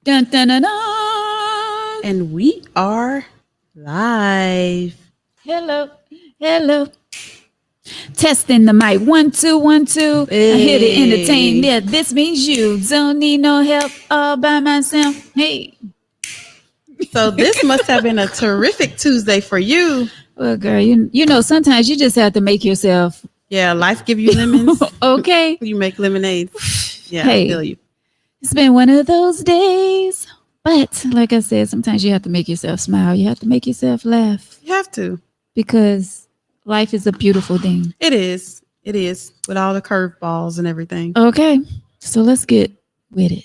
Dun, dun, dun, dun. And we are live. Hello, hello. Testing the mic. 1, 2, 1, 2. I here to entertain. Yeah, this means you don't need no help all by myself. Hey. So this must have been a terrific Tuesday for you. Well, girl, you know, sometimes you just have to make yourself Yeah, life give you lemons. okay. You make lemonade. Yeah, Hey. I feel you. It's been one of those days. But like I said, sometimes you have to make yourself smile. You have to make yourself laugh. You have to. Because life is a beautiful thing. It is. It is. With all the curveballs and everything. Okay. So let's get with it.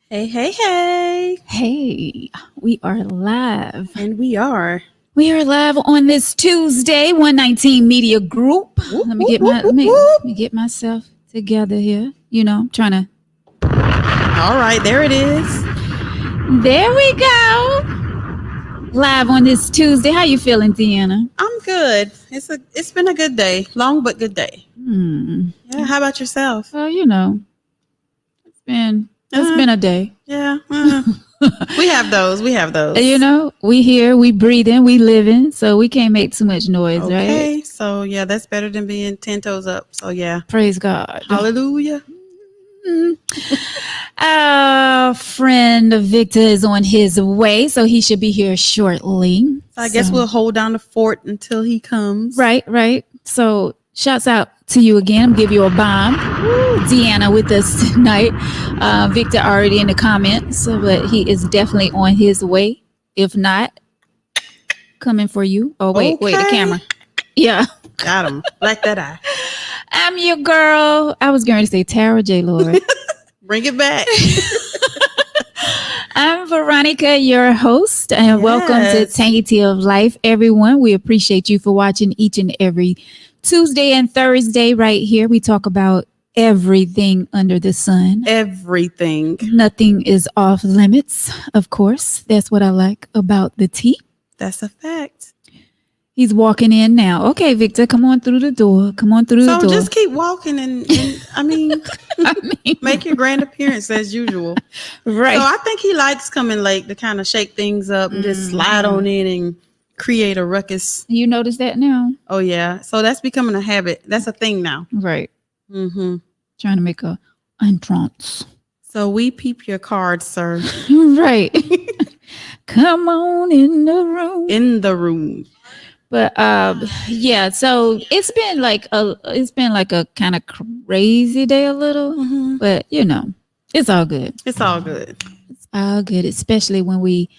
Hey, hey, hey. Hey, we are live. And we are. We are live on this Tuesday, 119 Media Group. Let me get myself together here. You know, I'm trying to. All right, there it is. There we go. Live on this Tuesday. How you feeling, Deanna? I'm good. It's been a good day. Long but good day. Yeah, how about yourself? Well, you know, it's been a day. Yeah. We have those. You know, we here, we breathing, we living, so we can't make too much noise, right? Okay, so yeah, that's better than being 10 toes up. So yeah. Praise God. Hallelujah. Our friend Victor is on his way, so he should be here shortly. So I guess we'll hold down the fort until he comes. Right. So shouts out to you again. I'm give you a bomb. Deanna with us tonight. Victor already in the comments, but he is definitely on his way. If not, coming for you. Oh, wait, the camera. Yeah. Got him. Like that eye. I'm your girl. I was going to say Tara J. Lord. Bring it back. I'm Veronica, your host, and welcome to Tangy of Life, everyone. We appreciate you for watching each and every Tuesday and Thursday right here. We talk about everything under the sun. Everything. Nothing is off limits, of course. That's what I like about the tea. That's a fact. He's walking in now. Okay, Victor, come on through the door. So just keep walking and I mean, make your grand appearance as usual. Right. So I think he likes coming late to kind of shake things up and just slide on in and create a ruckus. You notice that now? Oh, yeah. So that's becoming a habit. That's a thing now. Right. Mm-hmm. Trying to make a entrance. So we peep your card, sir. Right. Come on in the room. But yeah, so it's been like a kind of crazy day a little, but you know, it's all good. It's all good, especially when we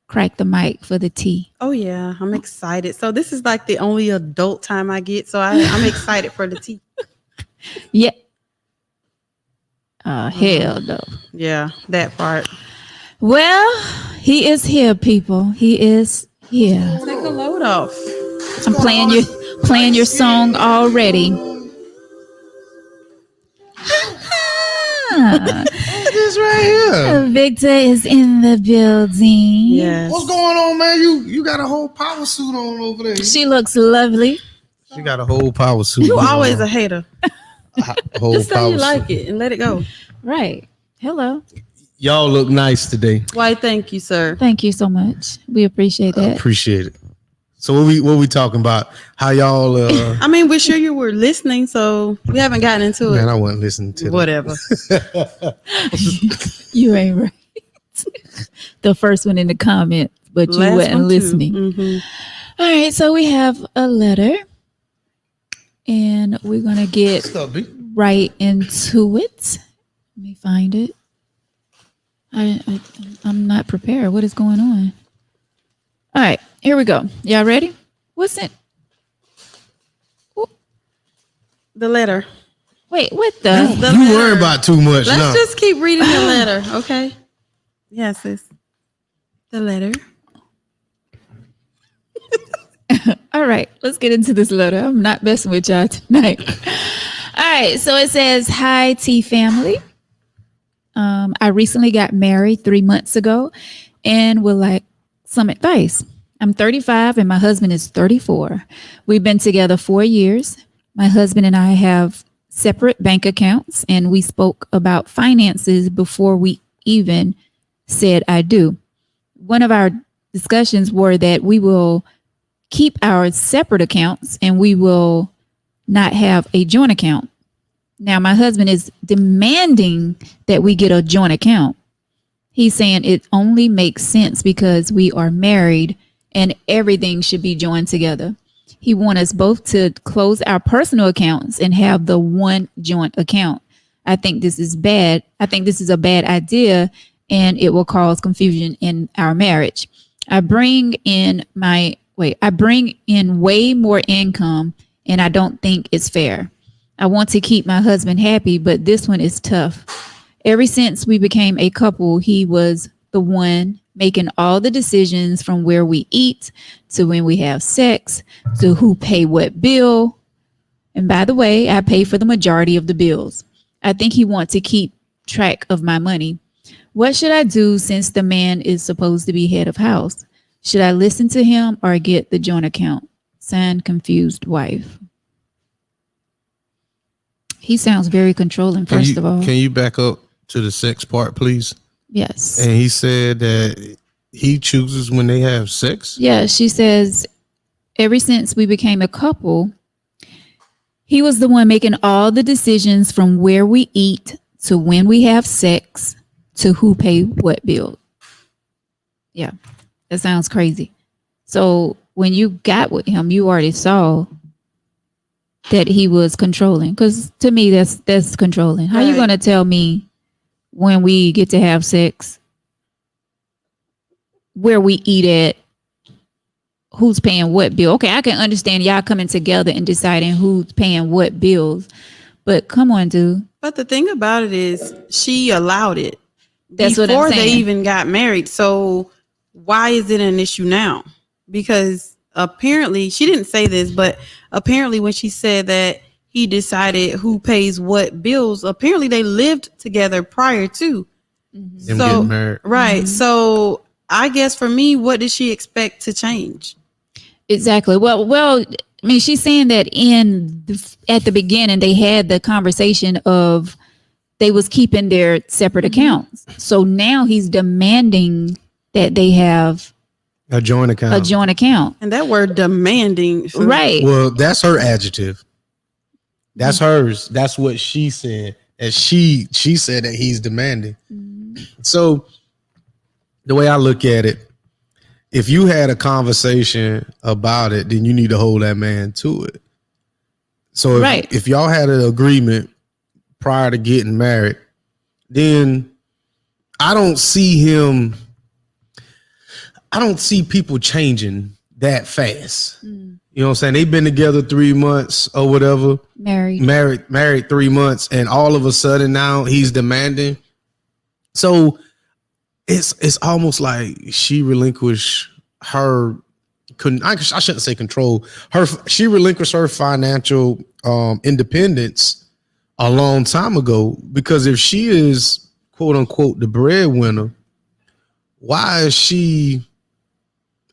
crack the mic for the tea. Oh yeah, I'm excited. So this is like the only adult time I get, so I'm excited for the tea. Yeah. Hell no. Yeah, that part. Well, he is here, people. He is here. Take a load off. I'm playing your song already. This right here. Victor is in the building. Yes. What's going on, man? You got a whole power suit on over there. She looks lovely. She got a whole power suit. You always a hater. Just say you like it and let it go. Right. Hello. Y'all look nice today. Why, thank you, sir. Thank you so much. We appreciate that. Appreciate it. So what we talking about? How y'all I mean, we're sure you were listening, so we haven't gotten into it. Man, I wasn't listening to whatever. You ain't right. The first one in the comment, but you weren't listening. All right, so we have a letter, and we're gonna get right into it. Let me find it. I'm not prepared. What is going on? All right, here we go. Y'all ready? What's it? The letter. Wait, what You, the? The you letter. worry about too much. Let's No. just keep reading the letter, okay? Yes, sis. The letter. All right, let's get into this letter. I'm not messing with y'all tonight. All right, so it says, "Hi, T family. I recently got married 3 months ago and would like some advice. I'm 35 and my husband is 34. We've been together 4 years. My husband and I have separate bank accounts and we spoke about finances before we even said I do. One of our discussions were that we will keep our separate accounts and we will not have a joint account. Now, my husband is demanding that we get a joint account. He's saying it only makes sense because we are married and everything should be joined together. He wants us both to close our personal accounts and have the one joint account. I think this is bad. I think this is a bad idea and it will cause confusion in our marriage. I bring in way more income and I don't think it's fair. I want to keep my husband happy, but this one is tough. Ever since we became a couple, he was the one making all the decisions from where we eat to when we have sex to who pay what bill. And by the way, I pay for the majority of the bills. I think he wants to keep track of my money. What should I do since the man is supposed to be head of house? Should I listen to him or get the joint account? Signed, confused wife. He sounds very controlling, first of all. Can you back up to the sex part, please? Yes. And he said that he chooses when they have sex? Yeah, she says, ever since we became a couple, he was the one making all the decisions from where we eat to when we have sex to who pay what bill. Yeah, that sounds crazy. So when you got with him, you already saw that he was controlling. Because to me, that's controlling. How you Right. going to tell me when we get to have sex, where we eat at, who's paying what bill? Okay, I can understand y'all coming together and deciding who's paying what bills. But come on, dude. But the thing about it is, she allowed it That's what I'm before they saying. even got married. So why is it an issue now? Because apparently, she didn't say this, but apparently, when she said that he decided who pays what bills, apparently they lived together prior to. Them So- getting married. Right. So I guess for me, what did she expect to change? Exactly. Well, I mean, she's saying that at the beginning they had the conversation of they was keeping their separate accounts. So now he's demanding that they have A joint account. a joint account. And that word demanding. Right. Well, that's her adjective. That's hers. That's what she said. And she said that he's demanding. So the way I look at it, if you had a conversation about it, then you need to hold that man to it. So if y'all had an agreement prior to getting married, then I don't see people changing that fast. You know what I'm saying? They've been together 3 months or whatever. Married 3 months, and all of a sudden now he's demanding. So it's almost like she relinquished her. I shouldn't say control. She relinquished her financial independence a long time ago, because if she is quote unquote the breadwinner, why does she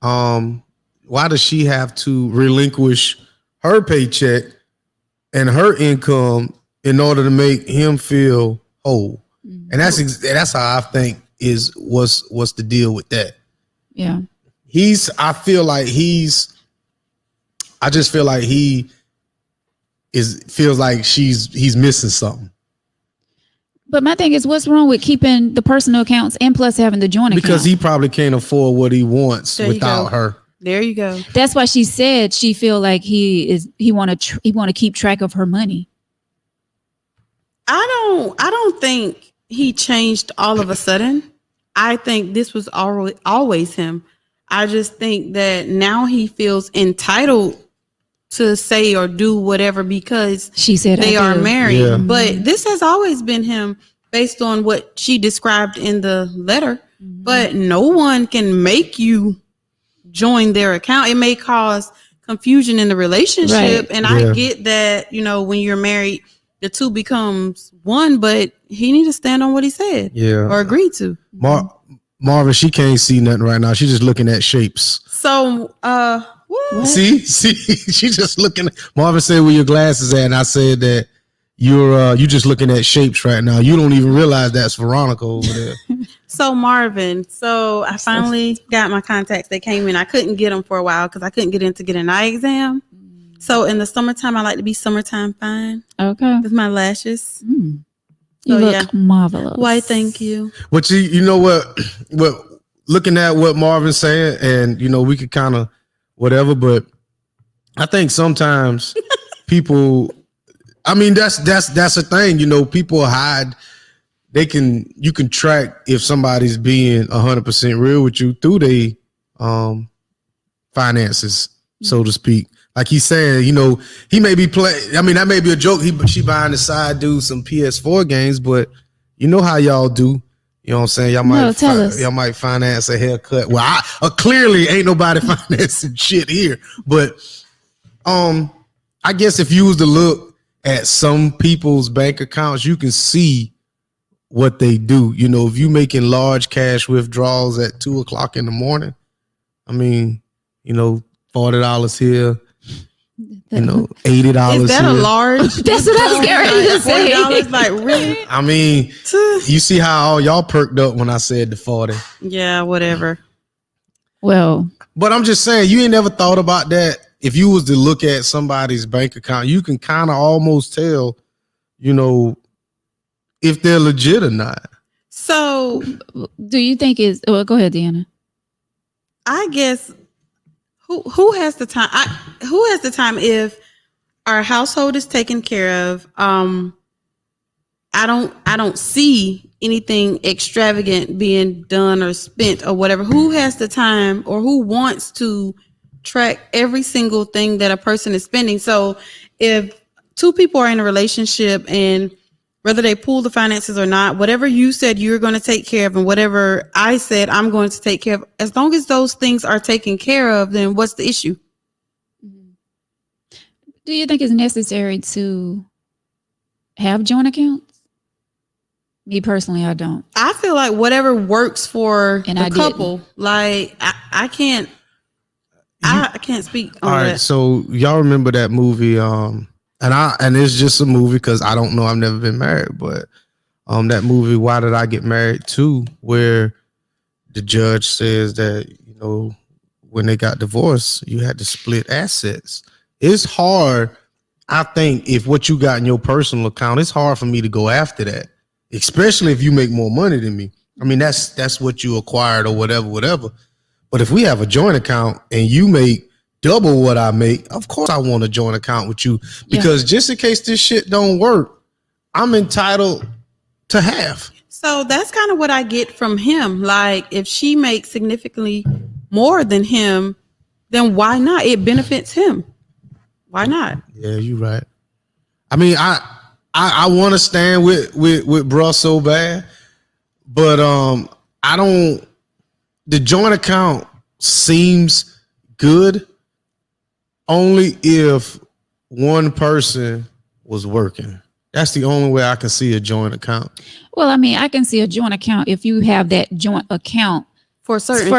have to relinquish her paycheck and her income in order to make him feel whole? And that's how I think what's the deal with that. Yeah. I feel like he feels like he's missing something. But my thing is, what's wrong with keeping the personal accounts and plus having the joint account? Because he probably can't afford what he wants There you without go. her. There you go. That's why she said she feel like he want to keep track of her money. I don't think he changed all of a sudden. I think this was always him. I just think that now he feels entitled to say or do whatever because she said they are married. Yeah. But this has always been him based on what she described in the letter. But no one can make you join their account. It may cause confusion in the relationship. Right. And I get that, when you're married, the two becomes one, but he need to stand on what he said. Yeah. Or agreed to. Marvin, she can't see nothing right now. She's just looking at shapes. So, what? See, she's just looking. Marvin said, "Where your glasses at?" And I said that you're just looking at shapes right now. You don't even realize that's Veronica over there. So Marvin, I finally got my contacts. They came in. I couldn't get them for a while because I couldn't get in to get an eye exam. So in the summertime, I like to be summertime fine. Okay. With my lashes. You look marvelous. Why? Thank you. But you know what? Looking at what Marvin's saying, and we could kind of whatever, but I think sometimes people. I mean, that's a thing. People hide. You can track if somebody's being 100% real with you through their finances, so to speak. Like he's saying, he may be playing. I mean, that may be a joke. She buying the side dude some PS4 games, but you know how y'all do. You know what I'm saying? Y'all might finance a haircut. Well, clearly ain't nobody financing shit here. But I guess if you was to look at some people's bank accounts, you can see what they do. If you making large cash withdrawals at 2:00 in the morning, I mean, $40 here. $80. Is that here. A large? That's what I was getting to say. $40, like really? I mean, you see how all y'all perked up when I said the 40. Yeah, whatever. Well, but I'm just saying, you ain't never thought about that. If you was to look at somebody's bank account, you can kind of almost tell, if they're legit or not. So, do you think go ahead, Deanna. I guess. Who has the time? Who has the time if our household is taken care of? I don't see anything extravagant being done or spent or whatever. Who has the time or who wants to track every single thing that a person is spending? So if two people are in a relationship and whether they pool the finances or not, whatever you said you're going to take care of and whatever I said I'm going to take care of, as long as those things are taken care of, then what's the issue? Do you think it's necessary to have joint accounts? Me personally, I don't. I feel like whatever works for the couple. Like I can't speak on all right, that. so y'all remember that movie? And it's just a movie because I don't know. I've never been married, but that movie, Why Did I Get Married To? Where the judge says that when they got divorced, you had to split assets. It's hard. I think if what you got in your personal account, it's hard for me to go after that, especially if you make more money than me. I mean, that's what you acquired or whatever. But if we have a joint account and you make double what I make, of course I want a joint account with you because just in case this shit don't work, I'm entitled to half. So that's kind of what I get from him. Like if she makes significantly more than him, then why not? It benefits him. Why not? Yeah, you're right. I mean, I want to stand with bruh so bad, but I don't. The joint account seems good only if one person was working. That's the only way I can see a joint account. Well, I mean, I can see a joint account if you have that joint account for certain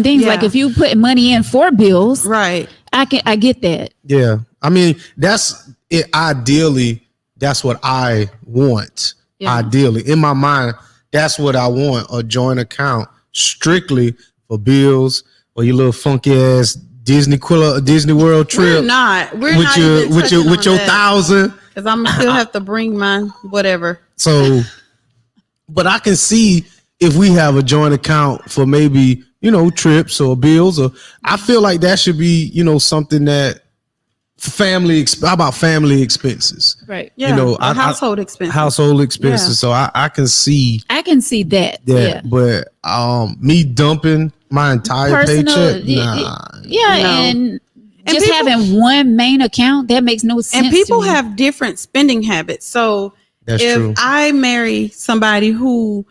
things. Yeah. Like if you put money in for bills, right? I get that. Yeah, I mean, that's it. Ideally, that's what I want. Yeah. Ideally, in my mind, that's what I want: a joint account strictly for bills or your little funky ass Disney World trip. We're not with your 1,000. Because I'm still have to bring my whatever. So, but I can see if we have a joint account for maybe, trips or bills, or I feel like that should be, something that How about family expenses? Right. Yeah. You know, household expenses. Household expenses. Yeah. So I can see that. Yeah. But me dumping my entire paycheck, nah. Yeah, No. and And just people- having one main account, that makes no sense. And people to me. have different spending habits. So That's if true. I marry somebody who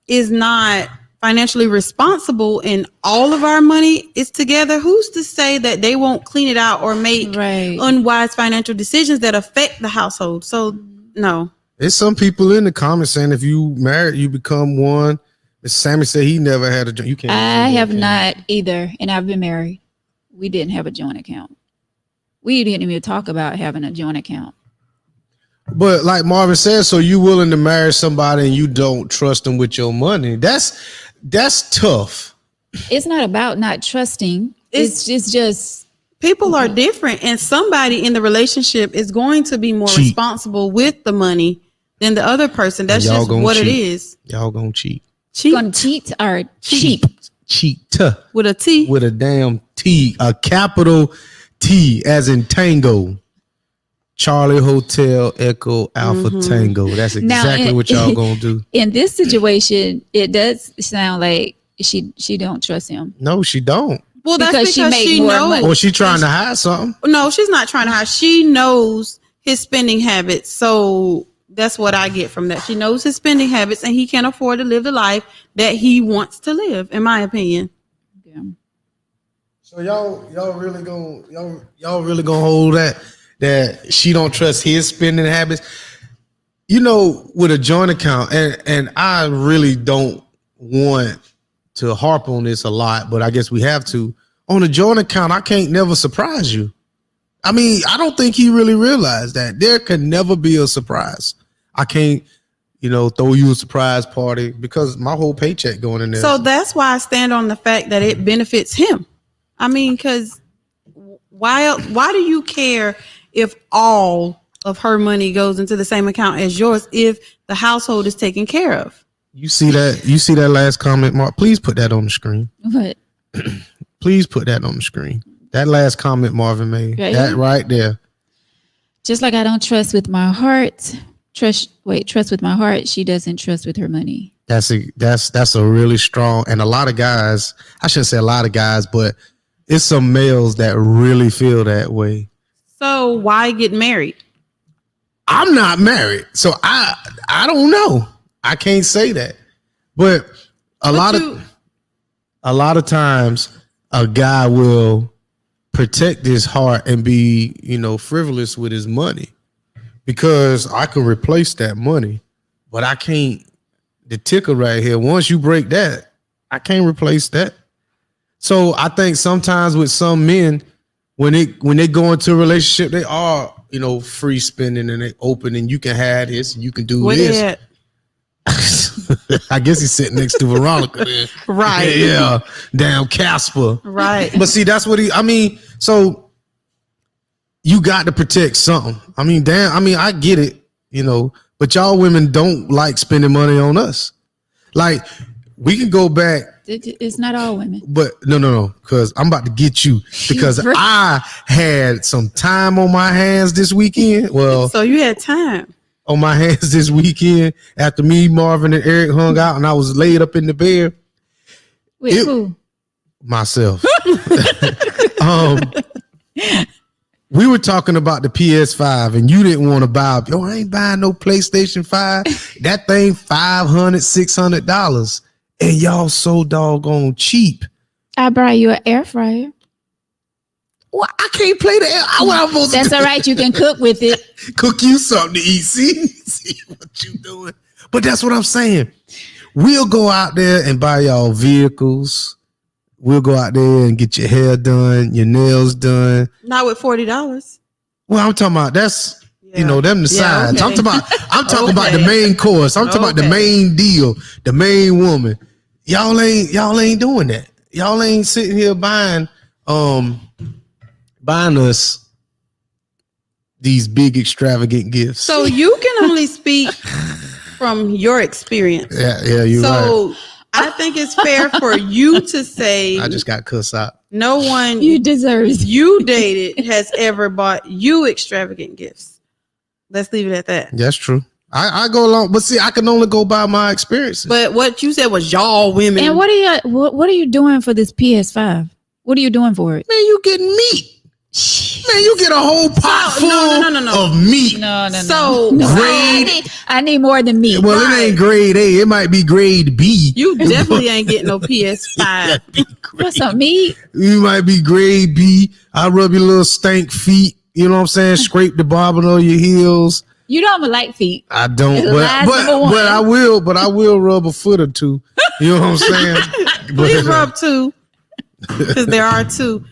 is not financially responsible and all of our money is together, who's to say that they won't clean it out or make Right. unwise financial decisions that affect the household? So no. There's some people in the comments saying if you married, you become one. Sammy said he never had a joint. You can't. I have not either, and I've been married. We didn't have a joint account. We didn't even talk about having a joint account. But like Marvin said, so you willing to marry somebody and you don't trust them with your money? That's tough. It's not about not trusting. It's just People are different, and somebody in the relationship is going to be more Cheat. responsible with the money than the other person. That's And y'all just gonna what it cheat. is. Y'all gonna cheat. Cheat gonna cheat or cheap. Cheat with a T. with a damn T, a capital T as in Tango. Charlie Hotel Echo Alpha Tango. That's exactly what y'all gonna do. In this situation, it does sound like she don't trust him. No, she don't. Well, that's Because because she she make more knows. money. Or she trying to hide something. No, she's not trying to hide. She knows his spending habits. So that's what I get from that. She knows his spending habits, and he can't afford to live the life that he wants to live, in my opinion. Yeah. So y'all really gonna hold that she don't trust his spending habits. You know, with a joint account, and I really don't want to harp on this a lot, but I guess we have to. On a joint account, I can't never surprise you. I mean, I don't think he really realized that there can never be a surprise. I can't, throw you a surprise party because my whole paycheck going in there. So that's why I stand on the fact that it benefits him. I mean, because why do you care if all of her money goes into the same account as yours if the household is taken care of? You see that last comment, Mark? Please put that on the screen. But Please put that on the screen. That last comment Marvin made. Right. That right there. just like I don't trust with my heart, trust with my heart, she doesn't trust with her money. That's a really strong, and a lot of guys, I shouldn't say a lot of guys, but it's some males that really feel that way. So why get married? I'm not married, so I don't know. I can't say that. But a lot of times a guy will protect his heart and be, frivolous with his money because I can replace that money, but I can't. The ticker right here, once you break that, I can't replace that. So I think sometimes with some men, when they go into a relationship, they are, free spending and they open and you can have this and you can do this. I guess he's sitting next to Veronica there. Right. Yeah. Damn Casper. Right. But see, that's what so you got to protect something. I get it, but y'all women don't like spending money on us. Like, we can go back. It's not all women. But no, because I'm about to get you because I had some time on my hands this weekend. Well, so you had time on my hands this weekend after me, Marvin, and Eric hung out, and I was laid up in the bed. With who? Myself. We were talking about the PS5, and you didn't want to buy. I ain't buying no PlayStation 5. That thing $500, $600, and y'all so doggone cheap. I brought you an air fryer. Well, I can't play the air. What I'm supposed That's to do? all right. You can cook with it. Cook you something to eat. See what you doing. But that's what I'm saying. We'll go out there and buy y'all vehicles. We'll go out there and get your hair done, your nails done. not with $40. Well, I'm talking about that's them the sides. okay. I'm talking about the main course. I'm talking about the main deal, the main woman. Y'all ain't doing that. Y'all ain't sitting here buying us these big extravagant gifts. So you can only speak from your experience. Yeah, you're right. So I think it's fair for you to say I just got cussed out. no one You deserve it. you dated has ever bought you extravagant gifts. Let's leave it at that. That's true. I go along, but see, I can only go by my experiences. But what you said was y'all women. And what are you doing for this PS5? What are you doing for it? Man, you getting meat. Man, you get a whole pot full of meat. No. So grade. I need more than meat. Well, it ain't grade A. It might be grade B. you definitely ain't getting no PS5. What's up, meat? You might be grade B. I rub your little stank feet. You know what I'm saying? Scrape the bottom of your heels. You don't have a light feet. I don't, It's but I will rub a foot or two. You know what I'm saying? Please rub two, because there are two.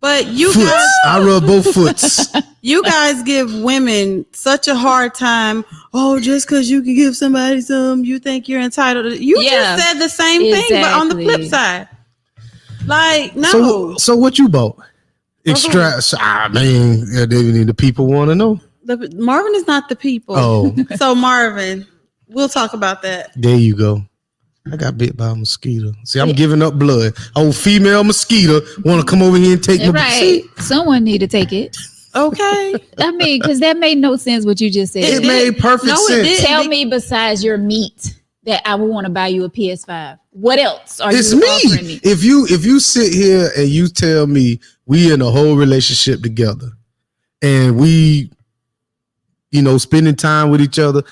But you foots. guys, I rub both foots. you guys give women such a hard time. Oh, just because you can give somebody some, you think you're entitled to. You just said the same thing, but on the flip side, like no. So what you bought? Extra. I mean, the people want to know. Marvin is not the people. Oh, so Marvin, we'll talk about that. There you go. I got bit by a mosquito. See, I'm giving up blood. Old female mosquito want to come over here and take my right. Someone need to take it. Okay. I mean, because that made no sense what you just said. It made perfect sense. Tell me besides your meat that I would want to buy you a PS5. What else are it's you me. offering me? If you sit here and you tell me we in a whole relationship together and we, spending time with each other,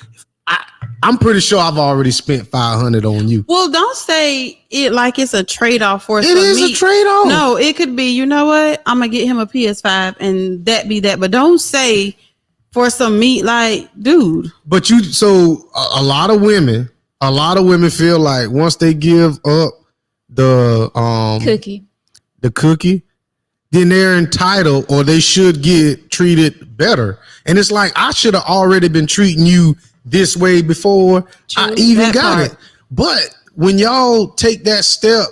I'm pretty sure I've already spent $500 on you. Well, don't say it like it's a trade-off for it is meat. A trade-off. No, it could be, you know what? I'm going to get him a PS5 and that be that. But don't say for some meat, like, dude. But a lot of women feel like once they give up the cookie, then they're entitled or they should get treated better. And it's like, I should have already been treating you this way before I even got it. But when y'all take that step,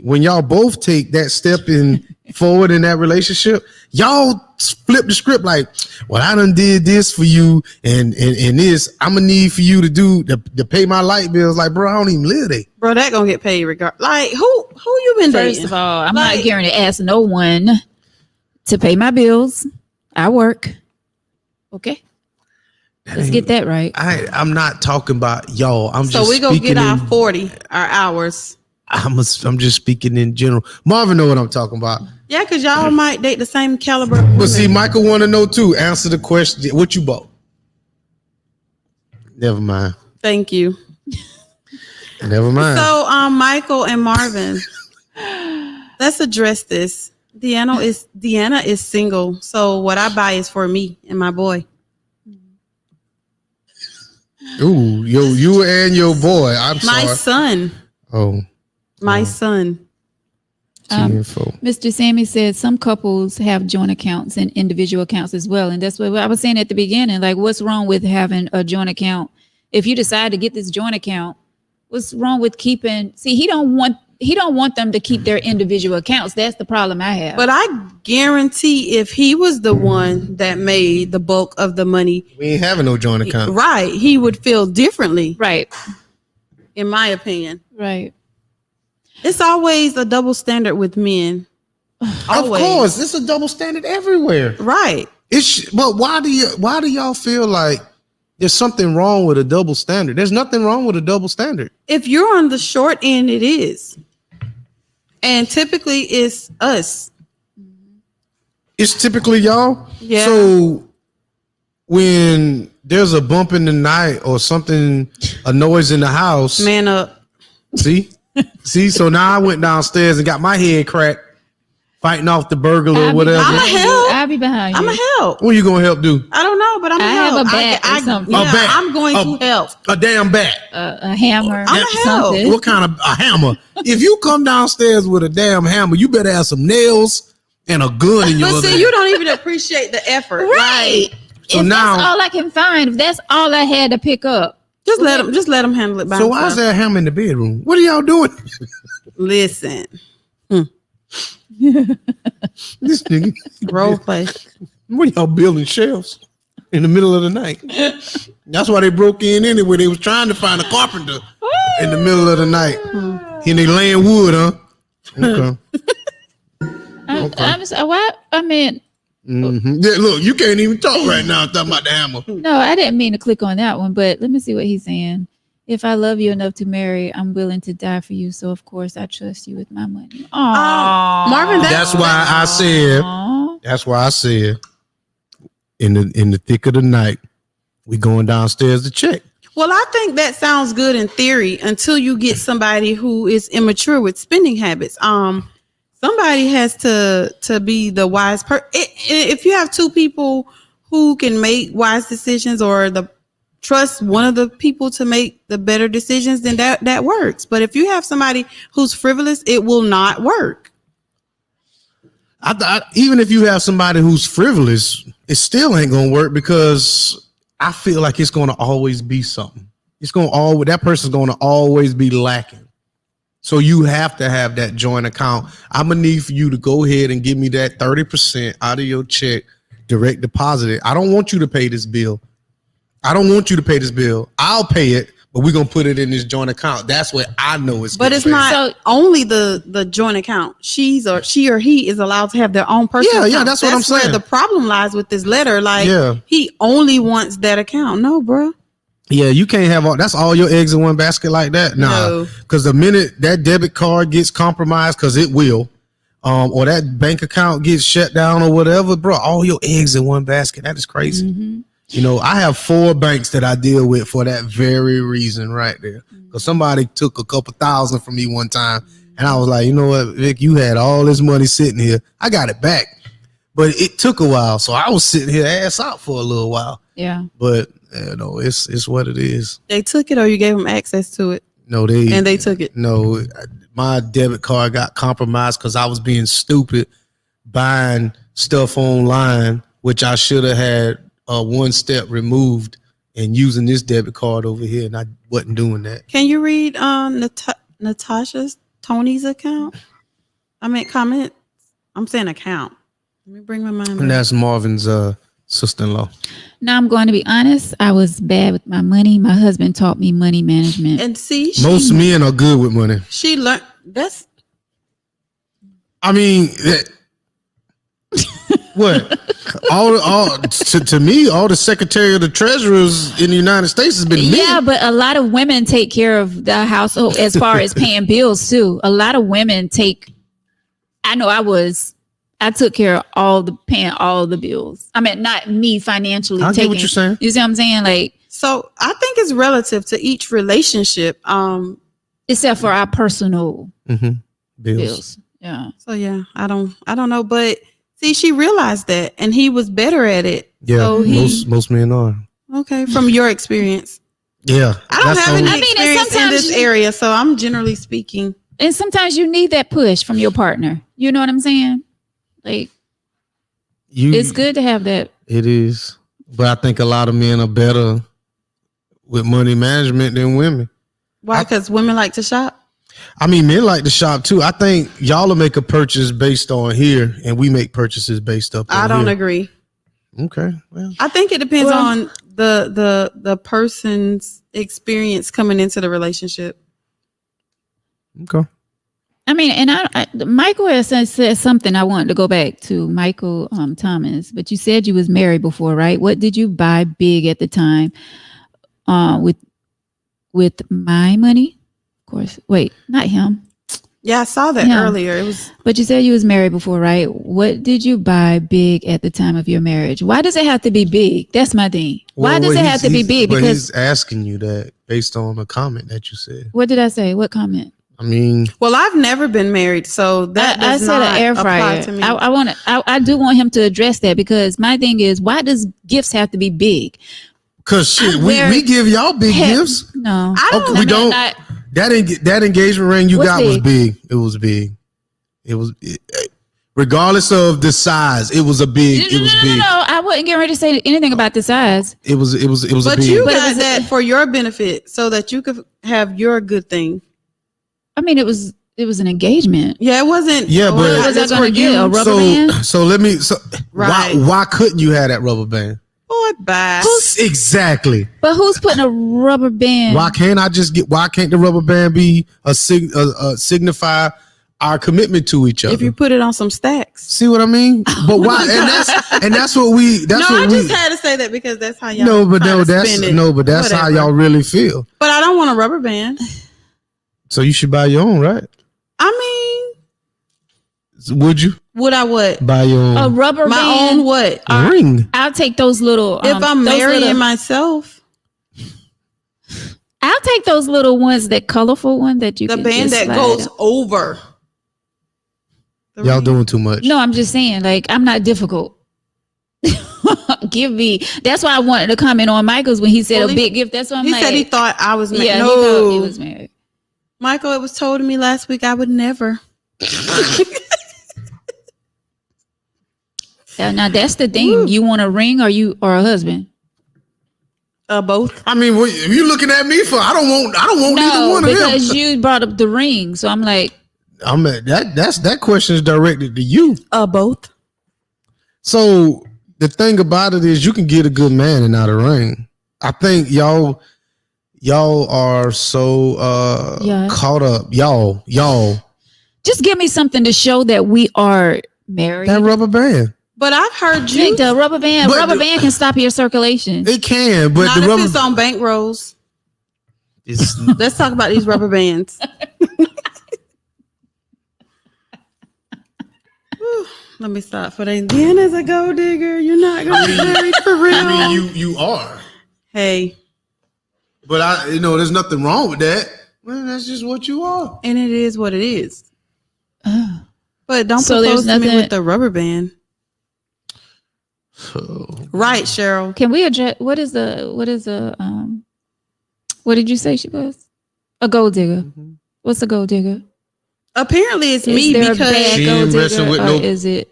when y'all both take that step forward in that relationship, y'all flip the script like, well, I done did this for you and this I'm gonna need for you to do to pay my light bills. Like, bro, I don't even live there. Bro, that gonna get paid regardless. Like, who you been dating? First of all, I'm not going to ask no one to pay my bills. I work. Okay. Let's get that right. I'm not talking about y'all. So we gonna get our 40, our hours. I'm just speaking in general. Marvin know what I'm talking about. Yeah, because y'all might date the same caliber. But see, Michael want to know too. Answer the question. What you bought? Never mind. Thank you. Never mind. So, Michael and Marvin, let's address this. Deanna is single. So what I buy is for me and my boy. Ooh, you and your boy. I'm sorry. My son. Oh. My son. Mr. Sammy said some couples have joint accounts and individual accounts as well. And that's what I was saying at the beginning. Like, what's wrong with having a joint account? If you decide to get this joint account, what's wrong with keeping? See, he don't want them to keep their individual accounts. That's the problem I have. But I guarantee if he was the one that made the bulk of the money, we ain't having no joint account. Right. He would feel differently. Right. In my opinion. Right. It's always a double standard with men. Always. Of course, it's a double standard everywhere. Right. But why do y'all feel like there's something wrong with a double standard? There's nothing wrong with a double standard. If you're on the short end, it is. And typically it's us. It's typically y'all. Yeah. So when there's a bump in the night or something, a noise in the house, man up. See, so now I went downstairs and got my head cracked fighting off the burglar or whatever. I'll be behind you. I'm gonna help. What are you gonna help do? I don't know, but I'm gonna help. Have a bat or something. A bat. I'm going to help. A damn bat. A hammer. I'm gonna help. Something. What kind of a hammer? If you come downstairs with a damn hammer, you better have some nails and a gun in your But other see, hand. you don't even appreciate the effort. Right. So if now, that's all I can find, if that's all I had to pick up, just let him handle it by so why is there a hammer in the bedroom? What are y'all doing? Listen. This nigga Role play. What are y'all building shelves? in the middle of the night. That's why they broke in anyway. They was trying to find a carpenter in the middle of the night. And they laying wood, huh? Okay. Yeah, look, you can't even talk right now talking about the hammer. No, I didn't mean to click on that one, but let me see what he's saying. If I love you enough to marry, I'm willing to die for you. So of course I trust you with my money. Marvin, that's why I said in the thick of the night, we going downstairs to check. Well, I think that sounds good in theory until you get somebody who is immature with spending habits. Somebody has to be the wise person. If you have two people who can make wise decisions or trust one of the people to make the better decisions, then that works. But if you have somebody who's frivolous, it will not work. Even if you have somebody who's frivolous, it still ain't gonna work because I feel like it's gonna always be something. That person's gonna always be lacking. So you have to have that joint account. I'm gonna need for you to go ahead and give me that 30% out of your check, direct deposit it. I don't want you to pay this bill. I'll pay it, but we're gonna put it in this joint account. That's what I know it's. But it's not only the joint account. She or he is allowed to have their own personal account. Yeah, that's what I'm saying. Where the problem lies with this letter. He only wants that account. No, bro. Yeah, you can't have that's all your eggs in one basket like that. Nah, because the minute that debit card gets compromised, because it will, or that bank account gets shut down or whatever, bro, all your eggs in one basket. That is crazy. Mm-hmm. You know, I have 4 banks that I deal with for that very reason right there. Because somebody took a couple thousand from me one time, and I was like, you know what, Vic, you had all this money sitting here. I got it back, but it took a while, so I was sitting here ass out for a little while. Yeah, but it's what it is. They took it, or you gave them access to it? No, they took it. No, my debit card got compromised because I was being stupid buying stuff online, which I should have had one step removed and using this debit card over here, and I wasn't doing that. Can you read Tony's account? I meant comment. I'm saying account. Let me bring my mind. And that's Marvin's sister-in-law. Now I'm going to be honest. I was bad with my money. My husband taught me money management. And see, most men are good with money. She learned. That's. I mean, what? To me, all the Secretary of the Treasurers in the United States has been men. Yeah, but a lot of women take care of the household as far as paying bills too. A lot of women I took care of paying all the bills. I mean, not me financially. I get what you're saying. You see what I'm saying? Like, so I think it's relative to each relationship. Except for our personal bills. Yeah. So yeah, I don't know, but see, she realized that, and he was better at it. Yeah, so most men are. Okay, from your experience. Yeah, I don't have any experience in this area, so I'm generally speaking. And sometimes you need that push from your partner. You know what I'm saying? Like, it's good to have that. It is, but I think a lot of men are better with money management than women. Why? Because women like to shop. I mean, men like to shop too. I think y'all will make a purchase based on here, and we make purchases based up on I don't here. agree. Okay. Well, I think it depends on the person's experience coming into the relationship. Okay. I mean, and Michael has said something. I wanted to go back to Michael Thomas, but you said you was married before, right? What did you buy big at the time with my money? Of course. Wait, not him. Yeah, I saw that earlier. It was. But you said you was married before, right? What did you buy big at the time of your marriage? Why does it have to be big? That's my thing. Why does it have to be big? Because he's asking you that based on a comment that you said. What did I say? What comment? I mean, well, I've never been married, so that I said an air fryer. To me. I do want him to address that, because my thing is, why does gifts have to be big? Because shit, we give y'all big gifts. No, I don't. We don't. That engagement ring you got was big. It was big. It was. Regardless of the size, it was a big. It was big. No, I wasn't getting ready to say anything about the size. It was a big. But you got that for your benefit, so that you could have your good thing. I mean, it was an engagement. Yeah, it wasn't. Yeah, but was I going to get a rubber band? So let me. So right. Why couldn't you have that rubber band? Boy, Bye. Exactly. But who's putting a rubber band? Why can't the rubber band be a signify our commitment to each other? If you put it on some stacks. See what I mean? But why? And that's what we. That's no, what I just had to say that because that's how y'all. That's how y'all really feel. But I don't want a rubber band. So you should buy your own, right? I mean, would you? Would I what? Buy your own a rubber my band? own what? Ring. I'll take those little. If I'm marrying myself. I'll take those little ones, that colorful one that you. The can band just that goes over. Y'all doing too much. No, I'm just saying, like, I'm not difficult. Give me. That's why I wanted to comment on Michael's when he said a big gift. That's why he said he thought I was married. Yeah, no, he thought he was married. Michael, it was told to me last week I would never. Now that's the thing. Ooh. You want a ring or a husband? Both. I mean, what are you looking at me for? I don't want either one of them. Because you brought up the ring, so I'm like. That question is directed to you. Both. So the thing about it is, you can get a good man and not a ring. I think y'all are so caught up. Y'all. Just give me something to show that we are married. That rubber band. But I've heard you. The rubber band. Rubber band can stop your circulation. It can, but not if it's on bank rolls. Let's talk about these rubber bands. Let me stop for that. Deanna's a gold digger. You're not gonna be married for real. I mean, you are. Hey. But there's nothing wrong with that. Well, that's just what you are. And it is what it is. But don't propose to me with the rubber band. Right, Cheryl. Can we address what did you say she was? A gold digger. Mm-hmm. What's a gold digger? Apparently it's me because she ain't messing with no. Is it?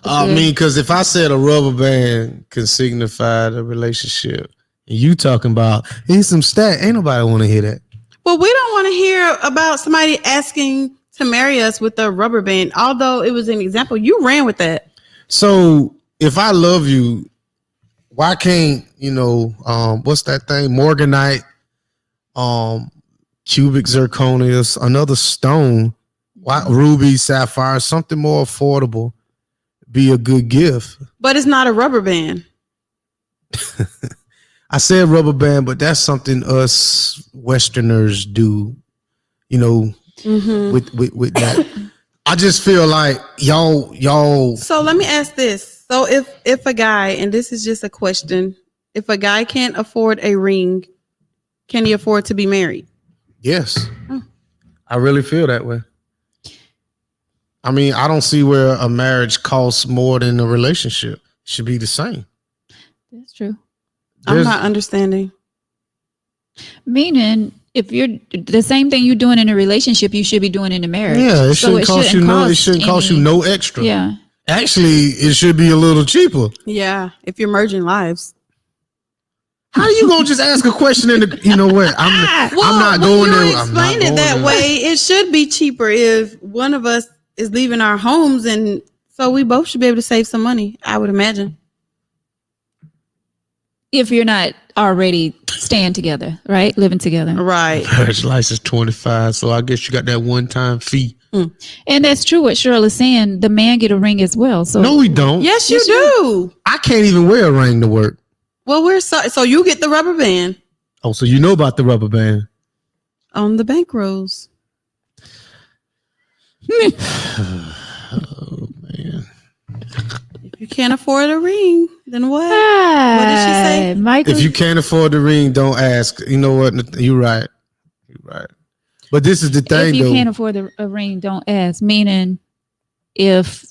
I mean, because if I said a rubber band can signify the relationship, and you talking about here's some stat, ain't nobody want to hear that. Well, we don't want to hear about somebody asking to marry us with a rubber band. Although it was an example, you ran with that. So if I love you, why can't what's that thing? Morganite, cubic zirconia, another stone. Why ruby, sapphire, something more affordable be a good gift? But it's not a rubber band. I said rubber band, but that's something us Westerners do, with that. I just feel like y'all. So let me ask this. So if a guy, and this is just a question, if a guy can't afford a ring, can he afford to be married? Yes. I really feel that way. I mean, I don't see where a marriage costs more than a relationship. It should be the same. That's true. I'm not understanding. Meaning, if you're the same thing you're doing in a relationship, you should be doing in a marriage. Yeah, it shouldn't cost you no extra. Yeah. Actually, it should be a little cheaper. Yeah, if you're merging lives. How are you gonna just ask a question in the? You know what? I'm not going there. Explain it that way. It should be cheaper if one of us is leaving our homes, and so we both should be able to save some money, I would imagine. If you're not already staying together, right? Living together. Right. Marriage license 25, so I guess you got that one-time fee. And that's true what Cheryl is saying. The man get a ring as well. So no, we don't. Yes, you do. I can't even wear a ring to work. Well, we're so you get the rubber band. Oh, so you know about the rubber band. On the bank rolls. Oh man! If you can't afford a ring, then what? What did she say, Michael? If you can't afford the ring, don't ask. You know what? You're right. You're right. But this is the thing, if you though. can't afford a ring, don't ask. Meaning, if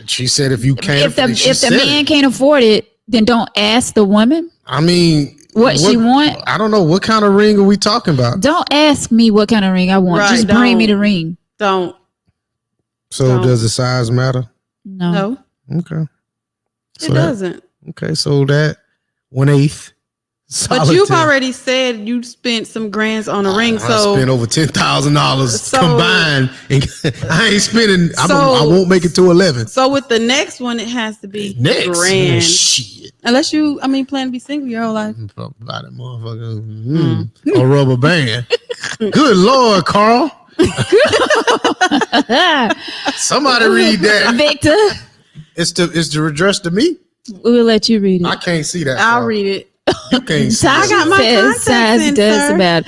she said, if you can't, if the man can't afford it, then don't ask the woman. I mean, what she want? I don't know. What kind of ring are we talking about? Don't ask me what kind of ring I want. Right, just bring me the ring. Don't. So does the size matter? No. Okay. So it doesn't. Okay, so that 1/8. But you've already said you spent some grands on a ring. So I spent over $10,000 combined. And I ain't spending. I won't make it to 11. So with the next one, it has to be next grand. Shit. Unless you, plan to be single your whole life. Buy that motherfucker. A rubber band. Good Lord, Carl. Somebody read that. Victor. It's the address to me. We'll let you read it. I can't see that. I'll read it. You can't see Tasha that. got my says contacts Size in, does sir. about.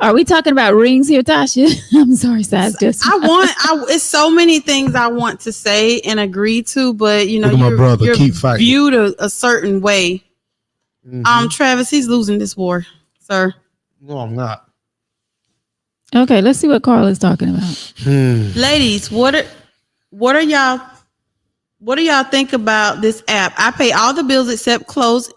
Are we talking about rings here, Tasha? I'm sorry, Size does. It's so many things I want to say and agree to, but Look at my brother. you're Keep fighting. viewed a certain way. Travis, he's losing this war, sir. No, I'm not. Okay, let's see what Carl is talking about. Ladies, what are y'all think about this app? I pay all the bills except clothes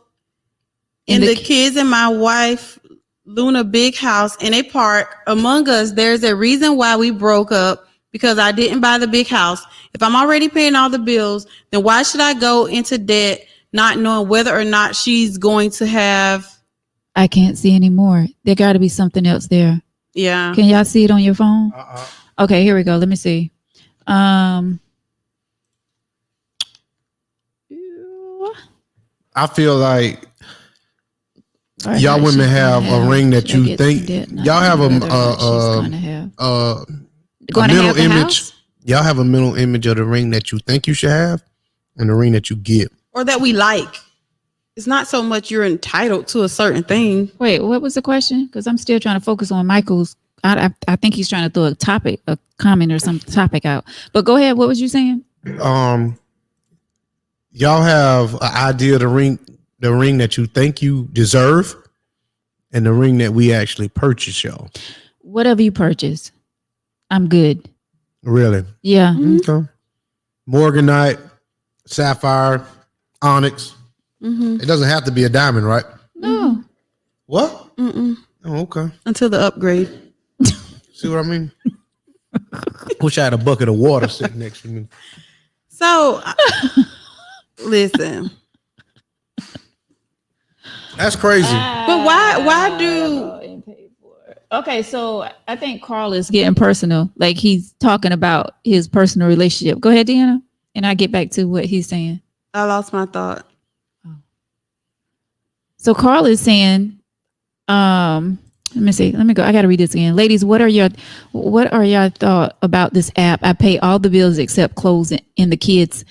in the kids and my wife Luna big house in a park. Among us, there's a reason why we broke up, because I didn't buy the big house. If I'm already paying all the bills, then why should I go into debt not knowing whether or not she's going to have? I can't see anymore. There got to be something else there. Yeah. Can y'all see it on your phone? Okay, here we go. Let me see. I feel like Or y'all not women she's have gonna a ring that Should I you get think debt not y'all have knowing whether or not she's gonna a Gonna mental have the image. house? Y'all have a mental image of the ring that you think you should have and the ring that you get. Or that we like. It's not so much you're entitled to a certain thing. Wait, what was the question? Because I'm still trying to focus on Michael's. I think he's trying to throw a comment or some topic out. But go ahead. What was you saying? Y'all have an idea of the ring that you think you deserve and the ring that we actually purchase, y'all. Whatever you purchase, I'm good. Really? Yeah. Okay. Morganite, sapphire, onyx. It doesn't have to be a diamond, right? No. What? Oh, okay. Until the upgrade. See what I mean? Wish I had a bucket of water sitting next to me. So, listen. That's crazy. But why do... Okay, so I think Carl is getting personal. Like he's talking about his personal relationship. Go ahead, Deanna, and I get back to what he's saying. I lost my thought. So Carl is saying, let me see. Let me go. I got to read this again. Ladies, what are your thought about this app? I pay all the bills except clothes in the kids.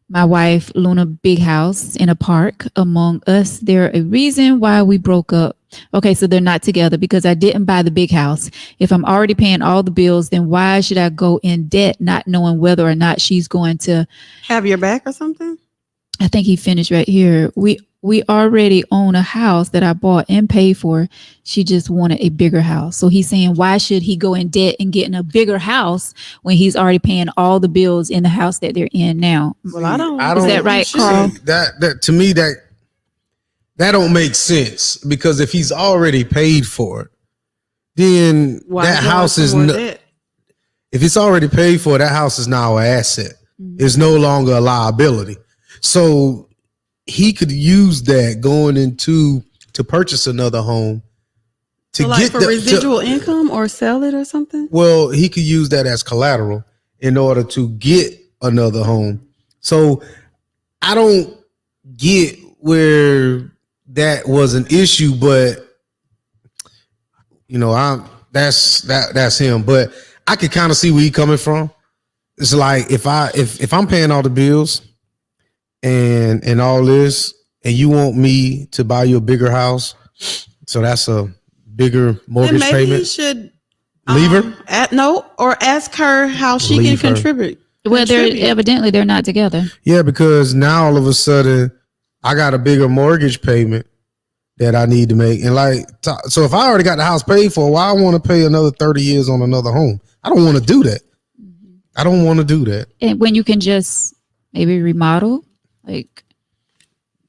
My wife, Luna, big house in a park. Among us, there a reason why we broke up. Okay, so they're not together because I didn't buy the big house. If I'm already paying all the bills, then why should I go in debt not knowing whether or not she's going to have your back or something? I think he finished right here. We already own a house that I bought and paid for. She just wanted a bigger house. So he's saying, why should he go in debt and get in a bigger house when he's already paying all the bills in the house that they're in now? Well, I don't. Is that right, Carl? That to me that don't make sense, because if he's already paid for it, then that house is if it's already paid for, that house is now an asset. It's no longer a liability. So he could use that going into to purchase another home to get for residual income or sell it or something. Well, he could use that as collateral in order to get another home. So I don't get where that was an issue, but that's him. But I could kind of see where he's coming from. It's like if I'm paying all the bills and all this, and you want me to buy you a bigger house, so that's a bigger mortgage maybe payment. He should leave her. Or ask her how she Leave can her. contribute. Well, they're not together. Yeah, because now all of a sudden I got a bigger mortgage payment that I need to make, and so if I already got the house paid for, why I want to pay another 30 years on another home? I don't want to do that. I don't want to do that. And when you can just maybe remodel, like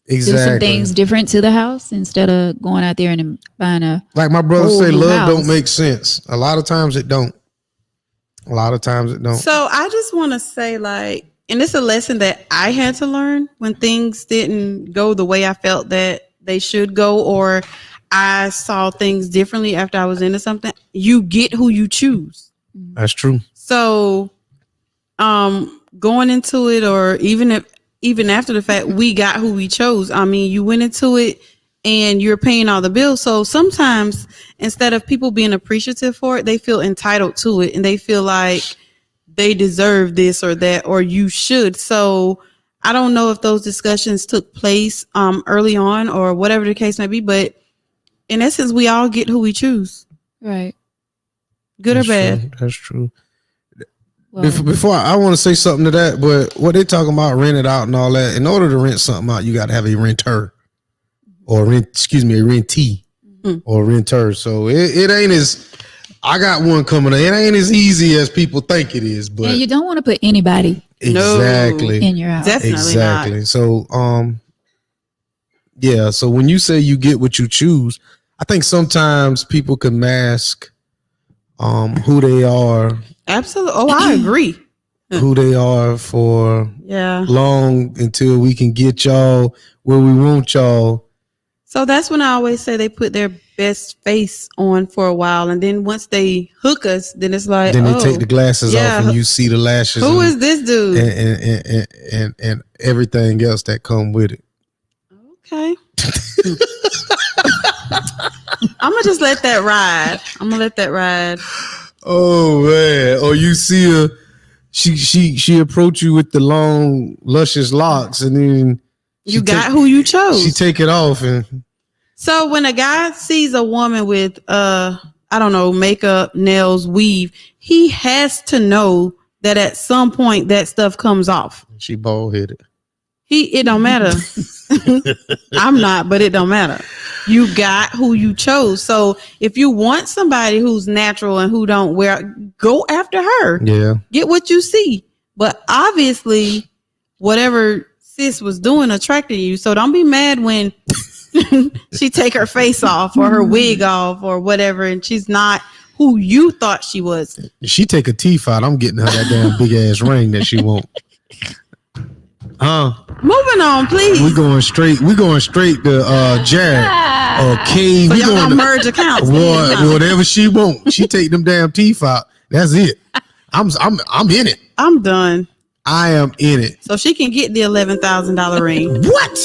do some things different to the house instead of going out there and buying a like my brother whole say, new love house. don't make sense. A lot of times it don't. So I just want to say, and it's a lesson that I had to learn when things didn't go the way I felt that they should go, or I saw things differently after I was into something. You get who you choose. That's true. So, going into it, or even if even after the fact, we got who we chose. I mean, you went into it and you're paying all the bills. So sometimes instead of people being appreciative for it, they feel entitled to it and they feel like they deserve this or that, or you should. So I don't know if those discussions took place early on or whatever the case may be, but in essence, we all get who we choose. Right. Good That's or bad. True. That's true. Well, Before I want to say something to that, but what they talking about rent it out and all that. In order to rent something out, you got to have a renter or a rentee or renter. So it ain't as, I got one coming up. It ain't as easy as people think it is, but and you don't want to put anybody exactly in your house. Definitely not. So yeah. So when you say you get what you choose, I think sometimes people can mask who they are. Absolutely. Oh, I agree. Who they are for long until we can get y'all where we want y'all. So that's when I always say they put their best face on for a while, and then once they hook us, then it's like then they take the glasses off and you see the lashes. Who is this dude? And everything else that come with it. Okay. I'm gonna just let that ride. Oh man! Or you see her, she approach you with the long, luscious locks, and then you got who you chose. She take it off, and so when a guy sees a woman with I don't know, makeup, nails, weave, he has to know that at some point that stuff comes off. She bald headed. It don't matter. I'm not, but it don't matter. You got who you chose. So if you want somebody who's natural and who don't wear, go after her. Yeah. Get what you see. But obviously, whatever sis was doing attracted you. So don't be mad when she take her face off or her wig off or whatever, and she's not who you thought she was. If she take her teeth out, I'm getting her that damn big ass ring that she want. Moving on, please. We going straight to Jared or King. So we y'all going gonna merge accounts. Whatever she want. She take them damn teeth out. That's it. I'm in it. I'm done. I am in it. So she can get the $11,000 ring. What?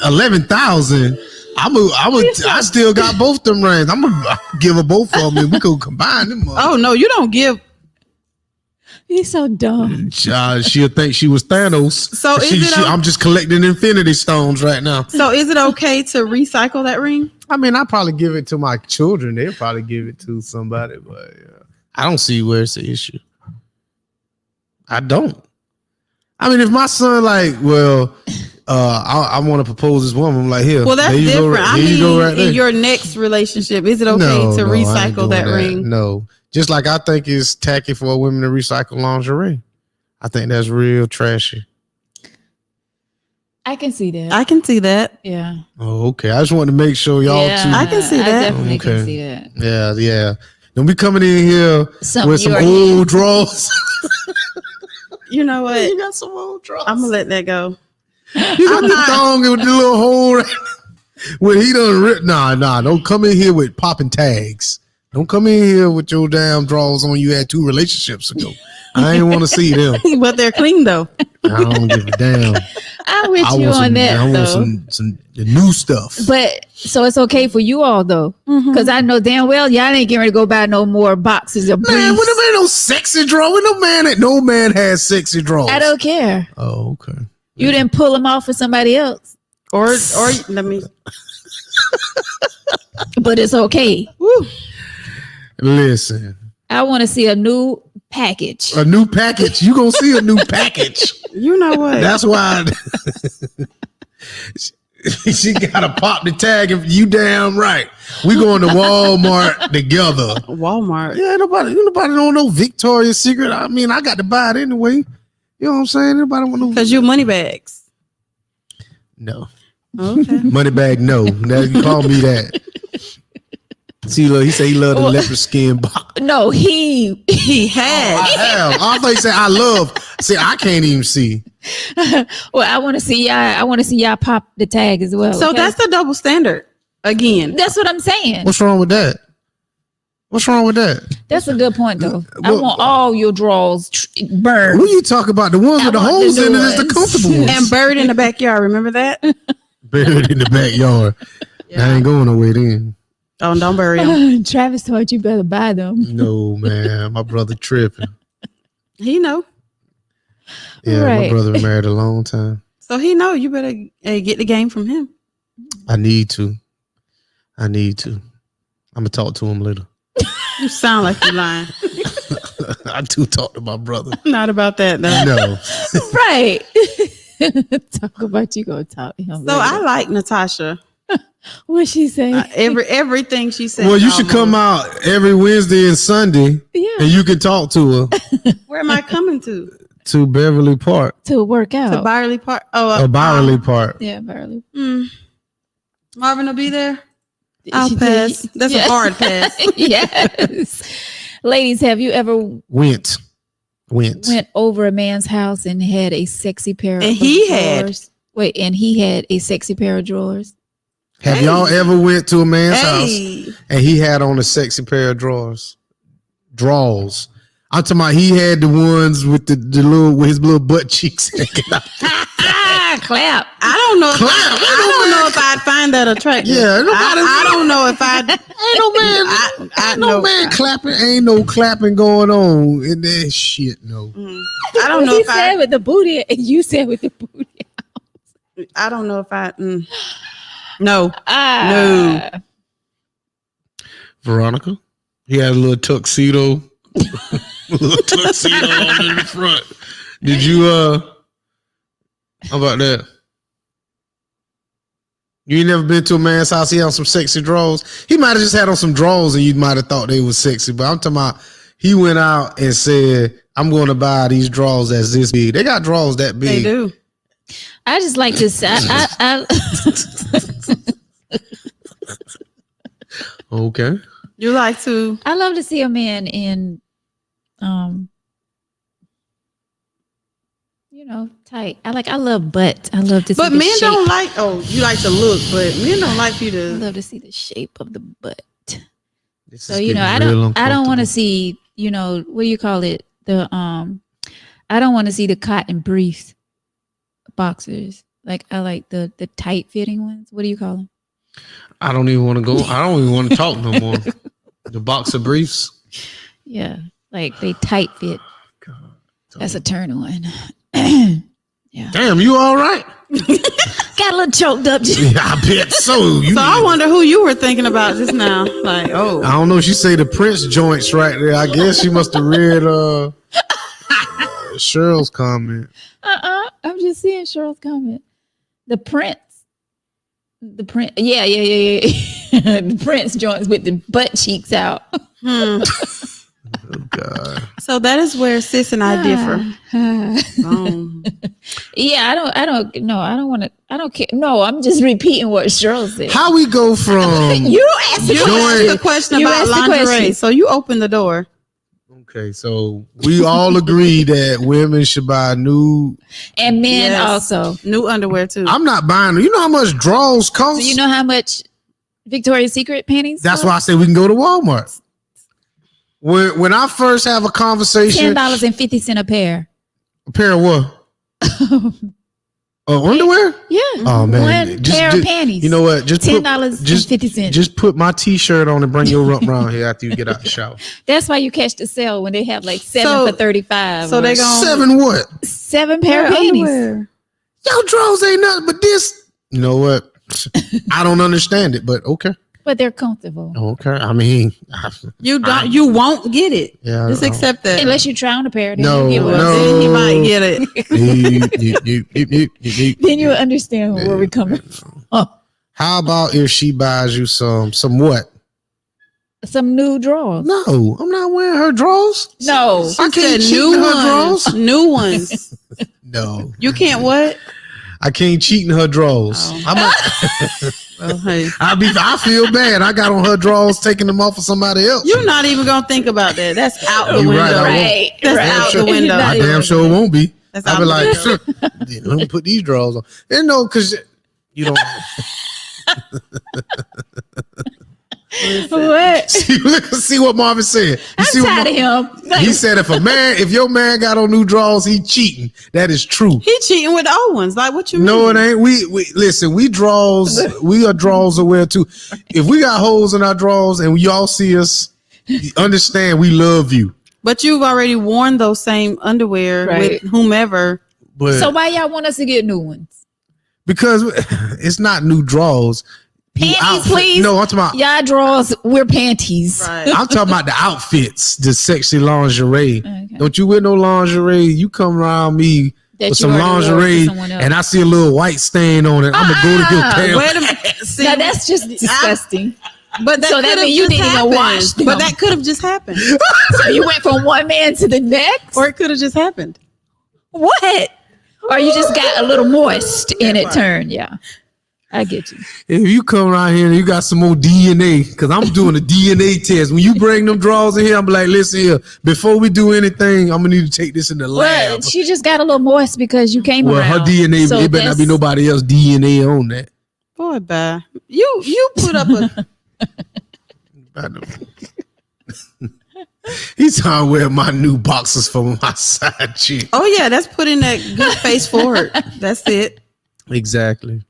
11,000? I still got both them rings. I'm gonna give her both of them and we could combine them. Oh no, you don't give. He's so dumb. She'll think she was Thanos. So I'm just collecting Infinity Stones right now. So is it okay to recycle that ring? I mean, I'll probably give it to my children. They'll probably give it to somebody, but I don't see where it's an issue. I don't. I mean, if my son I want to propose this woman, I'm like, here. Well, that's different. I mean, in your next relationship, is it okay to recycle that ring? No. Just like I think it's tacky for a woman to recycle lingerie. I think that's real trashy. I can see that. I can see that. Yeah. Oh, okay. I just wanted to make sure y'all too. I can see that. I definitely can see that. Yeah. Don't be coming in here with some old drawers. You know what? You got some old drawers. I'm gonna let that go. You got the thong with the little hole. When he done nah. Don't come in here with popping tags. Don't come in here with your damn drawers on you had 2 relationships ago. I ain't want to see them. But they're clean though. I don't give a damn. I'm with you on that. I want some new stuff. But so it's okay for you all though, because I know damn well y'all ain't getting ready to go buy no more boxes of briefs. Man, when there ain't no sexy drawer, no man has sexy drawers. I don't care. Oh, okay. You didn't pull them off for somebody else, or let me. But it's okay. Woo. Listen, I want to see a new package. A new package. You gonna see a new package. You know what? That's why she gotta pop the tag. If you damn right, we going to Walmart together. Walmart. Yeah, nobody don't know Victoria's Secret. I mean, I got to buy it anyway. You know what I'm saying? Nobody want to. Because you money bags. No. Okay. Money bag. No. Now you call me that. See, look, he said he loved the leopard skin box. No, he had. I have. I thought he said I love. See, I can't even see. Well, I want to see y'all. I want to see y'all pop the tag as well. So that's the double standard again. That's what I'm saying. What's wrong with that? What's wrong with that? That's a good point, though. I Well, want all your drawers burned. Who you talk about? The ones with the want holes the in it new is the ones. comfortable ones. And bird in the backyard. Remember that? Buried in the backyard. I ain't going nowhere then. Oh, don't bury him. Travis told you better buy them. No, man. My brother tripping. He know. Yeah, my Right. brother been married a long time. So he know you better get the game from him. I need to. I'm gonna talk to him later. You sound like you lying. I do talk to my brother. Not about that though. No. Right. Talk about you gonna talk to him. So I like Natasha. What she say? Everything she said. Well, you should come out every Wednesday and Sunday, Yeah. and you can talk to her Where am I coming to? to Beverly Park To work out. To Byerly Park. Oh, or Bowerly Park. Yeah, barely. Marvin will be there. She I'll did- pass. That's Yeah. a hard pass. Yes. Ladies, have you ever Went over a man's house and had a sexy pair And of he had. drawers? Wait, and he had a sexy pair of drawers? Have y'all ever went to a man's house Hey, and he had on a sexy pair of drawers? Draws. I'm talking about he had the ones with the little with his little butt cheeks hanging out. Clap. I don't know. Clap. I don't know if I'd find that attractive. Yeah, nobody- I don't know if I'd. Ain't no man, I ain't no know. man clapping. Ain't no clapping going on in that shit. No. I don't know He if said I. with the booty, and you said with the booty. I don't know if I. No. Ah. No. Veronica, he had a little tuxedo, little tuxedo on in the front. Did you? How about that? You ain't never been to a man's house? He had on some sexy drawers. He might have just had on some drawers, and you might have thought they was sexy. But I'm talking about he went out and said, "I'm going to buy these drawers that's this big." They got drawers that big. They do. I just like to say, Okay. You like to. I love to see a man in, tight. I love butt. I love to see But the men shape. don't like. Oh, you like to look, but men don't like you I to. love to see the shape of the butt. This So is I getting real don't want uncomfortable. to see, what do you call it? I don't want to see the cotton briefs boxers. Like I like the tight fitting ones. What do you call them? I don't even want to go. I don't even want to talk no more. The boxer briefs. Yeah, like they tight fit. That's a turn on. Yeah, Damn, you all right? got a little choked up. Yeah, I bet so. So I wonder who you were thinking about just now. Like, oh, I don't know. She say the Prince joints right there. I guess she must have read Cheryl's comment. I'm just seeing Cheryl's comment. The Prince. Yeah. The Prince joints with the butt cheeks out. Oh God. so that is where sis and I differ. Yeah, I don't care. No, I'm just repeating what Cheryl said. How we go from You asked the You question. asked the question You about asked the lingerie, question. so you open the door. Okay, so we all agree that women should buy new. And men Yes. also. New underwear too. I'm not buying them. You know how much draws cost? So you know how much Victoria's Secret panties? That's why I say we can go to Walmart. When I first have a conversation, $10.50 a pair. a pair of what? Underwear? Yeah. Oh man, One pair of panties. You know what? Just $10.50. Just put my t-shirt on and bring your rump around here after you get out the shower. That's why you catch the sale when they have like 7 So- for 35. so or they gon' 7 what? 7 pair of panties. Underwear. Your drawers ain't nothing but this. You know what? I don't understand it, but okay. But they're comfortable. Okay. I mean, You don't. You won't get it. yeah. Just accept that. Unless you try on a pair. Then No, you'll get one. no. Then he might get it. Then you'll understand where we're coming from. How about if she buys you some what? Some new drawers. No, I'm not wearing her drawers. No. I can't cheat new in her drawers. ones. New ones. No, You can't what? I can't cheat in her drawers. Oh. Well, hey, I feel bad. I got on her drawers, taking them off of somebody else. you're not even gonna think about that. That's out the You're window. right, I won't. Right. That's right. out sure. the window. I damn sure won't be. That's I'll out be the like, window. let me put these drawers on. And no, because you don't. What? See what Marvin said. I'm tired of him. He said if your man got on new draws, he cheating. That is true. He cheating with old ones. Like, what you mean? No, it ain't. We listen. We are draws aware too. If we got holes in our draws and y'all see us, understand we love you. But you've already worn those same underwear with whomever. But so why y'all want us to get new ones? Because it's not new draws. Panties, please. No, I'm talking about y'all draws. We're panties. Right. I'm talking about the outfits, the sexy lingerie. Okay. Don't you wear no lingerie? You come around me That with you some already wore lingerie, to someone else. and I see a little white stain on it. I'm gonna go to your camera. Wait a minute. See, Now that's just disgusting. but so that means you didn't even wash them. But that could have just happened. So you went from one man to the next? Or it could have just happened. What? Or you just got a little moist and it turned. Yeah. I get you. If you come around here and you got some more DNA, because I'm doing a DNA test. When you bring them draws in here, I'm like, listen here, before we do anything, I'm gonna need to take this in the lab. Well, she just got a little moist because you came Well, around. her DNA, So it better not be nobody else DNA on that. Boy, bye. You put up a I know. He's trying to wear my new boxers for my side chick. Oh yeah, that's putting that good face forward. That's it. Exactly.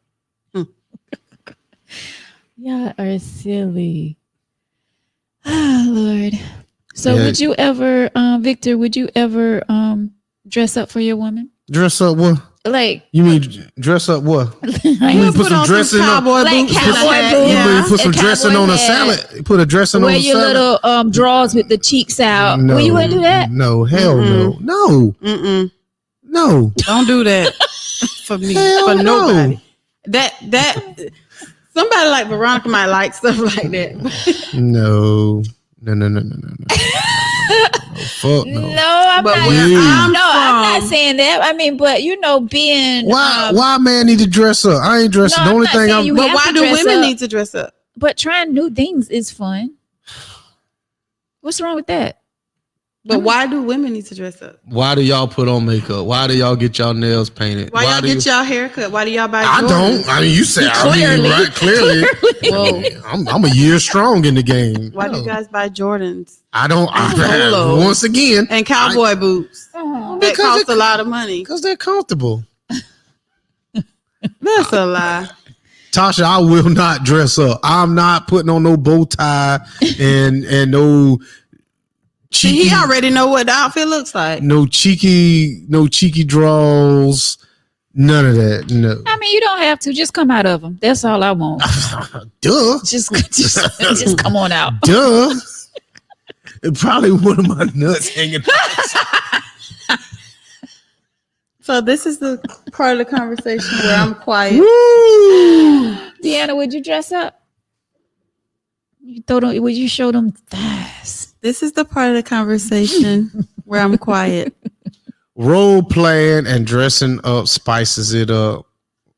Y'all are silly. Oh, Lord. So Yeah. would you ever, Victor, would you ever dress up for your woman? Dress up what? Like, You mean dress up what? You mean put some on dressing on- cowboy Like boots. cowboy and a hat, boots. You yeah. mean put some A dressing cowboy on a hat. salad? Put a dressing wear on a your salad? little drawers with the cheeks out. No. Will you want to do that? No, hell Mm-mm. no. Mm-mm. No. Don't do that for me. Hell For no. nobody. That somebody like Veronica might like stuff like that. No. No. Fuck no. No, I'm But not. where I'm I'm not from- saying that. I mean, but you know, being Why man need to dress up? I ain't dressing. No, The I'm only not thing saying I'm you But have why to do dress women up. need to dress up? But trying new things is fun. What's wrong with that? But why do women need to dress up? Why do y'all put on makeup? Why do y'all get y'all nails painted? Why y'all do get y'all hair cut? Why do y'all buy I Jordans? don't. I mean, you said Clearly. right? Clearly. Whoa. I'm a year strong in the game. Why do No. you guys buy Jordans I don't. Polos. Once again, and cowboy boots? Oh, That Because cost it- a lot of money. because they're comfortable. That's a lie. Tasha, I will not dress up. I'm not putting on no bow tie and no cheeky. He already know what the outfit looks like. no cheeky draws. None of that. No. I mean, you don't have to. Just come out of them. That's all I want. Duh. Just come on out. Duh. Probably one of my nuts hanging out. So this is the part of the conversation where I'm quiet. Woo! Deanna, would you dress up? Would you show them thighs? This is the part of the conversation where I'm quiet. Role playing and dressing up spices it up.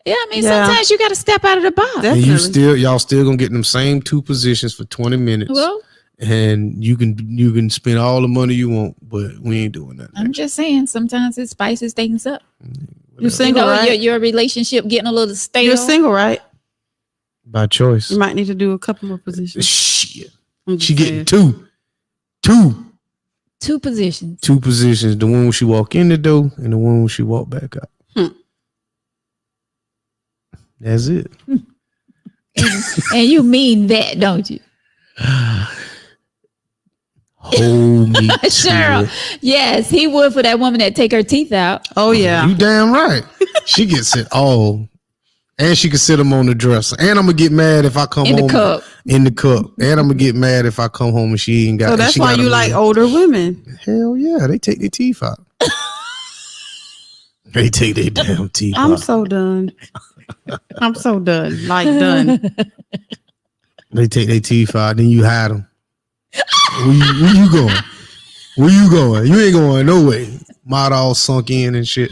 Yeah, I mean, Yeah. sometimes you got to step out of the box. That- And Definitely. y'all still gonna get in them same two positions for 20 minutes. Well, And you can spend all the money you want, but we ain't doing that. I'm just saying, sometimes it spices things up. You're You single, know, right? your relationship getting a little stale. You're single, right? By choice. You might need to do a couple more positions. Shit. I'm just She getting saying. Two positions. two positions. The one when she walk in the door and the one when she walk back out. That's it. And you mean that, don't you? Hold me to Cheryl. it. Yes, he would for that woman that take her teeth out. Oh yeah. You damn right. She gets it all. And she can sit them on the dresser. And I'm gonna get mad if I come In home the cup. in the cup. And I'm gonna get mad if I come home and she ain't got. So that's she why got you a like meal. older women. Hell yeah, they take their teeth out. They take their damn teeth I'm out. so done. I'm so done. Like done. They take their teeth out, then you hide them. Where you going? Where you going? You ain't going no way. Mouth all sunk in and shit.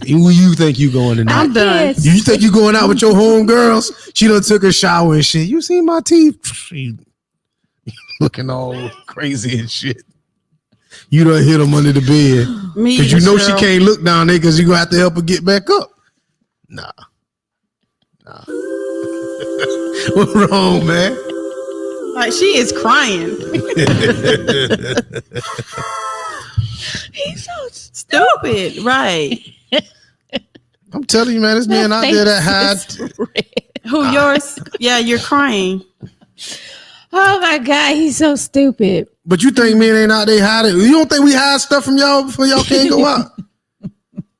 Where you think you going tonight? I'm done. Yes. You think you going out with your homegirls? She done took a shower and shit. You see my teeth? She looking all crazy and shit. You done hit them under the bed. Me, Because you know she Cheryl. can't look down there because you gonna have to help her get back up. Nah. What's wrong, man? Like she is crying. He's so Stupid, right? I'm telling you, man, this man out there that had. Who yours? Yeah, you're crying. Oh my God, he's so stupid. But you think men ain't out there hiding? You don't think we hide stuff from y'all before y'all can't go out?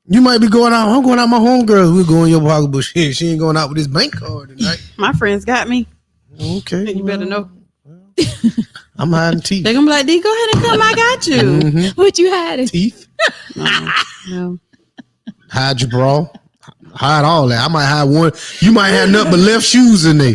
You might be going out. I'm going out with my homegirl. We're going your pocketbook. She ain't going out with this bank card tonight. My friends got me. Okay. You better know. I'm hiding teeth. They're gonna be like, D, go ahead and come. I got you. Mm-hmm. What you hiding? Teeth. No. Hide your bra. Hide all that. I might hide one. You might have nothing but left shoes in there.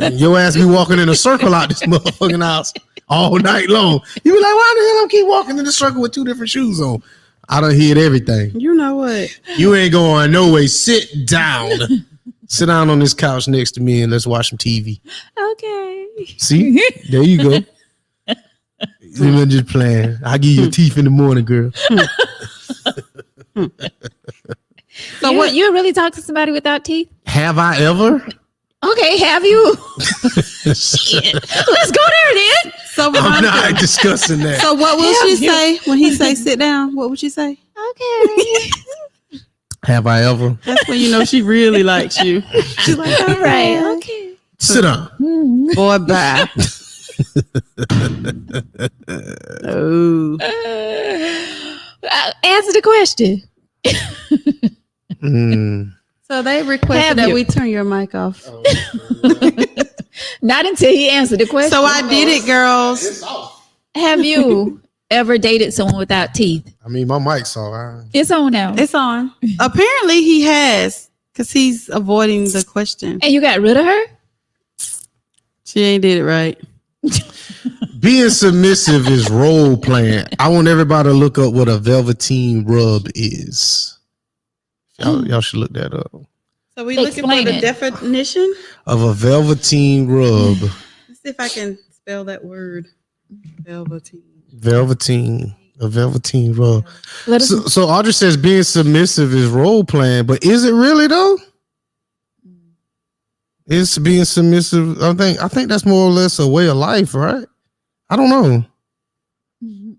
And your ass be walking in a circle out this motherfucking house all night long. You be like, why the hell I keep walking in the circle with two different shoes on? I done hid everything. You know what? You ain't going no way. Sit down. Sit down on this couch next to me and let's watch some TV. Okay. See? There you go. I'm just playing. I'll give you your teeth in the morning, girl. So what? You really talk to somebody without teeth? Have I ever? Okay, have you? Shit. Let's go there then. So I'm not discussing that. So what will she say when he say sit down? What would she say? Okay. Have I ever? That's when you know she really likes you. She's like, All right. Okay. Sit down. Boy, bye. Oh. Answer the question. So they requested Have that you? we turn your mic off. Not until he answered the question. So I did it, girls. Have you ever dated someone without teeth? I mean, my mic's off. It's on now. It's on. Apparently he has, because he's avoiding the question. And you got rid of her? She ain't did it right. Being submissive is role playing. I want everybody to look up what a velveteen rub is. Y'all should look that up. So we looking for Explain the it. definition. Of a velveteen rub. Let's see if I can spell that word. Velveteen. Velveteen. A velveteen rub. Let us So Audrey says being submissive is role playing, but is it really though? Is being submissive? I think that's more or less a way of life, right? I don't know. You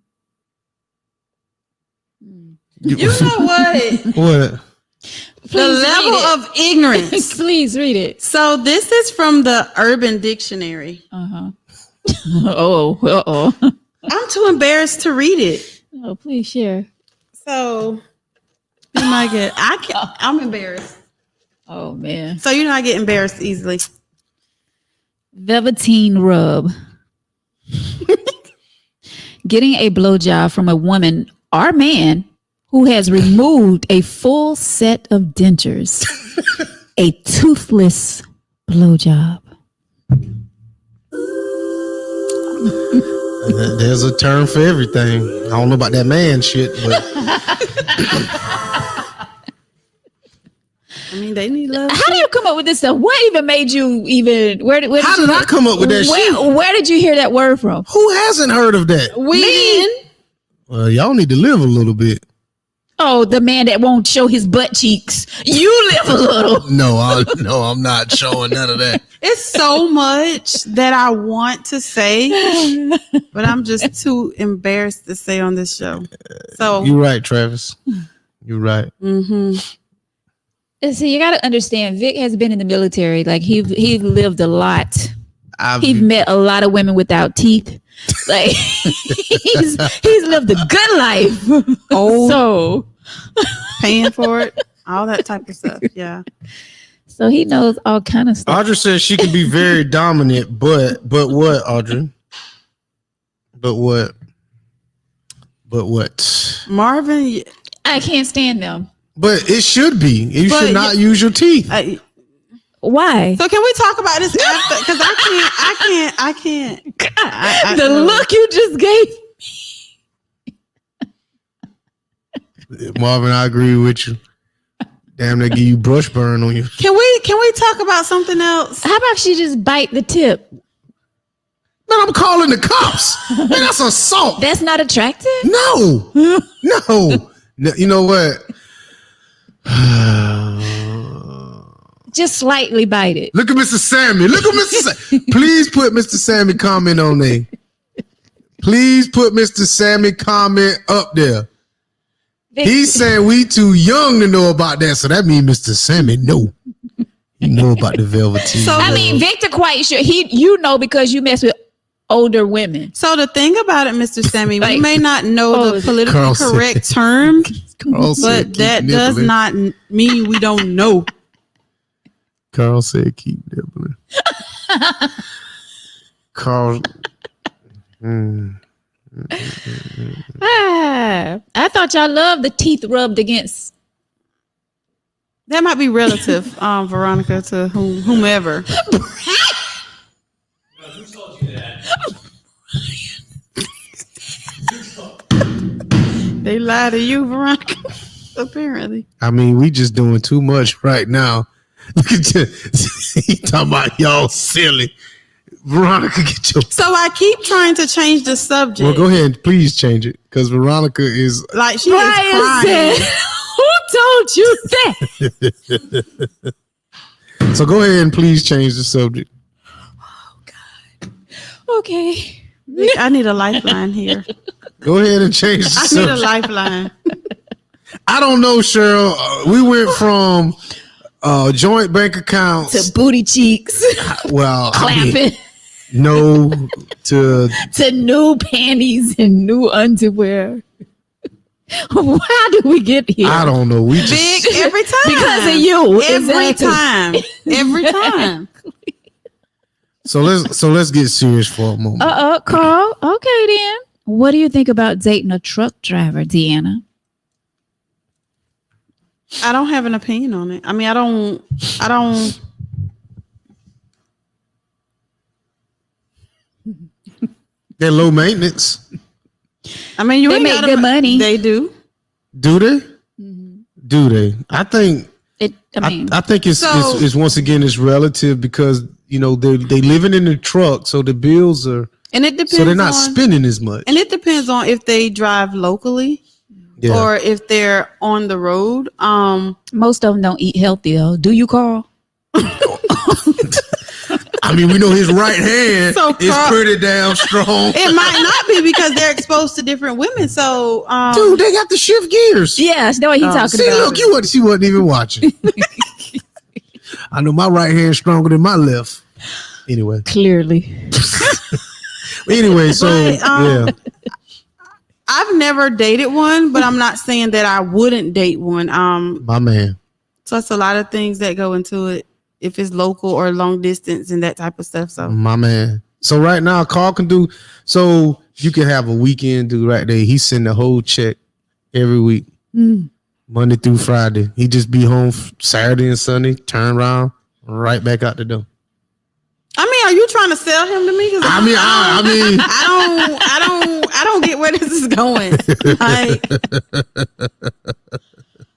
know what? What? The level of ignorance. Please read it. So this is from the Urban Dictionary. Uh-huh. Oh. I'm too embarrassed to read it. Oh, please share. So you might get I'm embarrassed. Oh man. So you know I get embarrassed easily. Velveteen rub. Getting a blowjob from a woman or man who has removed a full set of dentures. A toothless blowjob. There's a term for everything. I don't know about that man shit, but I mean, they need love. How do you come up with this stuff? What even made you even? Where did how did I come up with that shit? Where did you hear that word from? Who hasn't heard of that? We didn't. Well, y'all need to live a little bit. Oh, the man that won't show his butt cheeks. You live a little. No, I'm not showing none of that. It's so much that I want to say, but I'm just too embarrassed to say on this show. So You're right, Travis. You're right. mm-hmm. See, you got to understand. Vic has been in the military. Like he lived a lot. He's met a lot of women without teeth. Like he's lived a good life. Oh, So paying for it, all that type of stuff. Yeah. so he knows all kind of stuff. Audrey says she can be very dominant, but what, Audrey? But what? Marvin, I can't stand them. But it should be. You But should not use your teeth. Why? so can we talk about this after? Because I can't. God, the look you just gave. Marvin, I agree with you. Damn, they give you brush burn on you. Can we talk about something else? How about she just bite the tip? Man, I'm calling the cops. Man, that's assault. That's not attractive? No. No. You know what? Just slightly bite it. Look at Mr. Sammy. Look at Mr. Sammy. Please put Mr. Sammy comment on there. Please put Mr. Sammy comment up there. He's saying we too young to know about that. So that means Mr. Sammy know. You know about the Velveteen. So I mean, Victor quite sure you know because you mess with older women. So the thing about it, Mr. Sammy, we may not know the politically Carl correct said, term, Carl said, but that does not mean we don't know. Carl said keep nibbling. Carl. I thought y'all loved the teeth rubbed against. That might be relative, Veronica, to whomever. Who told you that? They lie to you, Veronica. Apparently. I mean, we just doing too much right now. Look at you. He talking about y'all silly. Veronica, get your. So I keep trying to change the subject. Well, go ahead and please change it because Veronica is Like she Brian is crying. said, who told you that? So go ahead and please change the subject. Okay. I need a lifeline here. Go ahead and change the I need a subject. lifeline. I don't know, Cheryl. We went from joint bank accounts To booty cheeks, well, clapping, no to to new panties and new underwear. How did we get here? I don't know. We just Big every time. Because of you. Every Exactly. time. Every time. so let's get serious for a moment. Carl. Okay, then. What do you think about dating a truck driver, Deanna? I don't have an opinion on it. I mean, I don't They're low maintenance. I mean, you They ain't make gotta good money. They do. Do they? Do they? I think I think it's once again it's relative because they living in the truck, so the bills are And it depends so they're not on, spending as much. and it depends on if they drive locally Yeah. or if they're on the road. most of them don't eat healthy, though. Do you, Carl? I mean, we know his right hand So is Carl- pretty damn strong. It might not be because they're exposed to different women. So Dude, they got to shift gears. Yeah, that's what he's talking See, about. look, she wasn't even watching. I know my right hand stronger than my left. Anyway. Clearly. Anyway, so But, yeah. I've never dated one, but I'm not saying that I wouldn't date one. My man. So it's a lot of things that go into it. If it's local or long distance and that type of stuff. So My man. So right now, Carl can do so you can have a weekend dude right there. He send the whole check every week. Monday through Friday. He just be home Saturday and Sunday, turn around, right back out the door. I mean, are you trying to sell him to me? 'Cause I mean, I don't get where this is going. Like,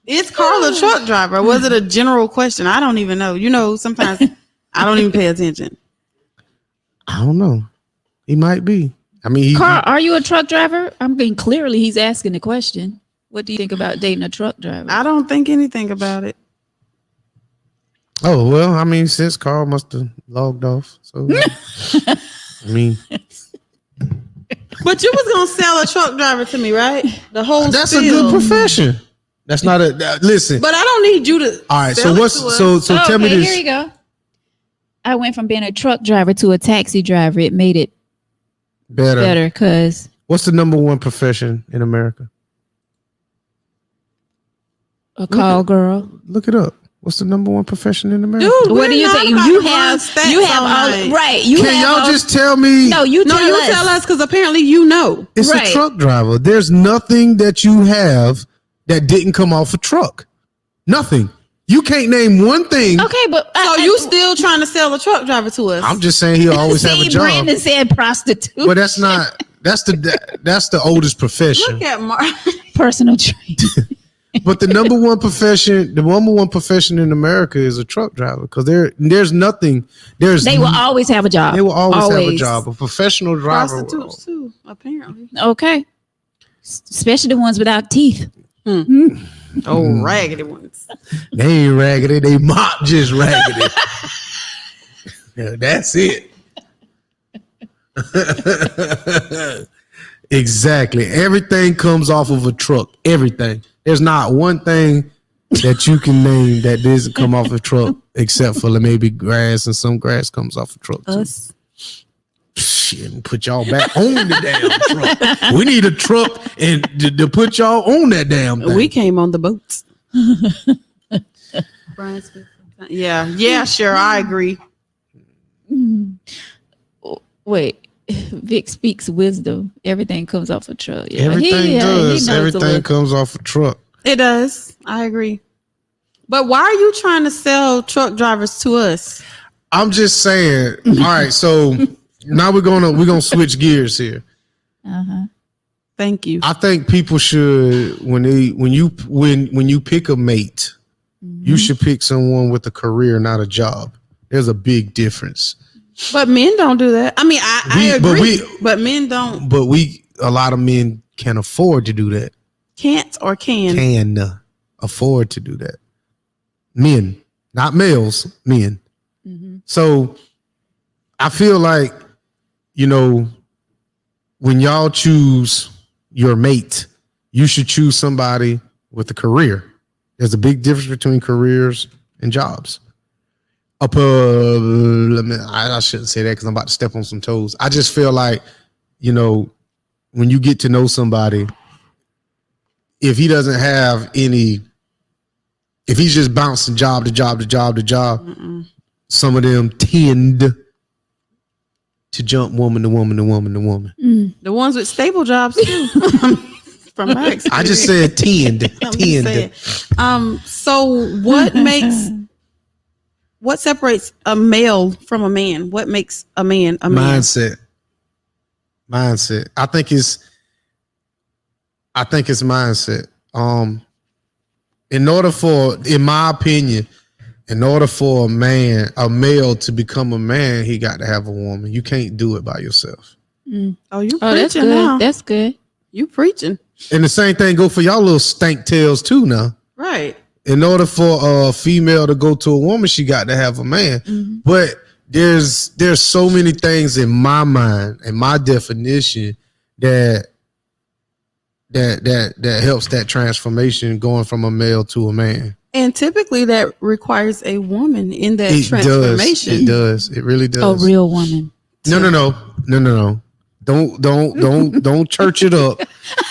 is Carl a truck driver? Was it a general question? I don't even know. Sometimes I don't even pay attention. I don't know. He might be. I mean, Carl, are you a truck driver? I mean, clearly he's asking the question. What do you think about dating a truck driver? I don't think anything about it. oh well, I mean, since Carl must have logged off. So I mean, But you was gonna sell a truck driver to me, right? The whole that's spiel. a good profession. That's not a listen. But I don't need you to. All right, so sell it what's to us. so tell me Okay, this. here you go. I went from being a truck driver to a taxi driver. It made it better because What's the number one profession in America? a call girl. Look it up. What's the number one profession in America? Dude, What we're do you not think? about You to run have stats all all night. right. You Can have y'all all- just tell me? no. You No, tell you us. tell us because apparently you know. It's right. a truck driver. There's nothing that you have that didn't come off a truck. Nothing. You can't name one thing. Okay, but So you still trying to sell a truck driver to us? I'm just saying he'll always have a see, job. Brandon said prostitute. But that's not. That's the oldest profession. Look at Mark. Personal trainer. But the number one profession in America is a truck driver because there's nothing. They will always have a job. They will always have a job. A professional driver. Prostitutes too, apparently. Okay. Especially the ones without teeth. Oh, raggedy ones. They ain't raggedy. They mop just raggedy. Yeah, that's it. Exactly. Everything comes off of a truck. Everything. There's not one thing that you can name that doesn't come off a truck, except for maybe grass, and some grass comes off a truck too. Us. Shit, put y'all back on the damn truck. We need a truck and to put y'all on that damn thing. We came on the boats. Brian Smith. Yeah, sure. I agree. Wait, Vic speaks wisdom. Everything comes off a truck. Yeah, Everything does. he knows Everything comes off a truck. It does. I agree. But why are you trying to sell truck drivers to us? I'm just saying. All right, so now we're gonna switch gears here. Thank you. I think people should when you pick a mate, you should pick someone with a career, not a job. There's a big difference. But men don't do that. I mean, I agree. But men don't. But a lot of men can afford to do that. Can't or can? Can afford to do that. Men, not males, men. So I feel like, when y'all choose your mate, you should choose somebody with a career. There's a big difference between careers and jobs. I shouldn't say that because I'm about to step on some toes. I just feel like, when you get to know somebody, if he doesn't have if he's just bouncing job to job to job to job, some of them tend to jump woman to woman to woman to woman. The ones with stable jobs too. From my experience. I just said tend. So what separates a male from a man? What makes a man a man? Mindset. I think it's mindset. In my opinion, in order for a male to become a man, he got to have a woman. You can't do it by yourself. Oh, you that's preaching good. now. That's good. You preaching. And the same thing go for y'all little stank tails too now. Right. In order for a female to go to a woman, she got to have a man. But there's so many things in my mind and my definition that helps that transformation going from a male to a man. And typically that requires a woman in that transformation. It does. It really does. A real woman. No. Don't church it up.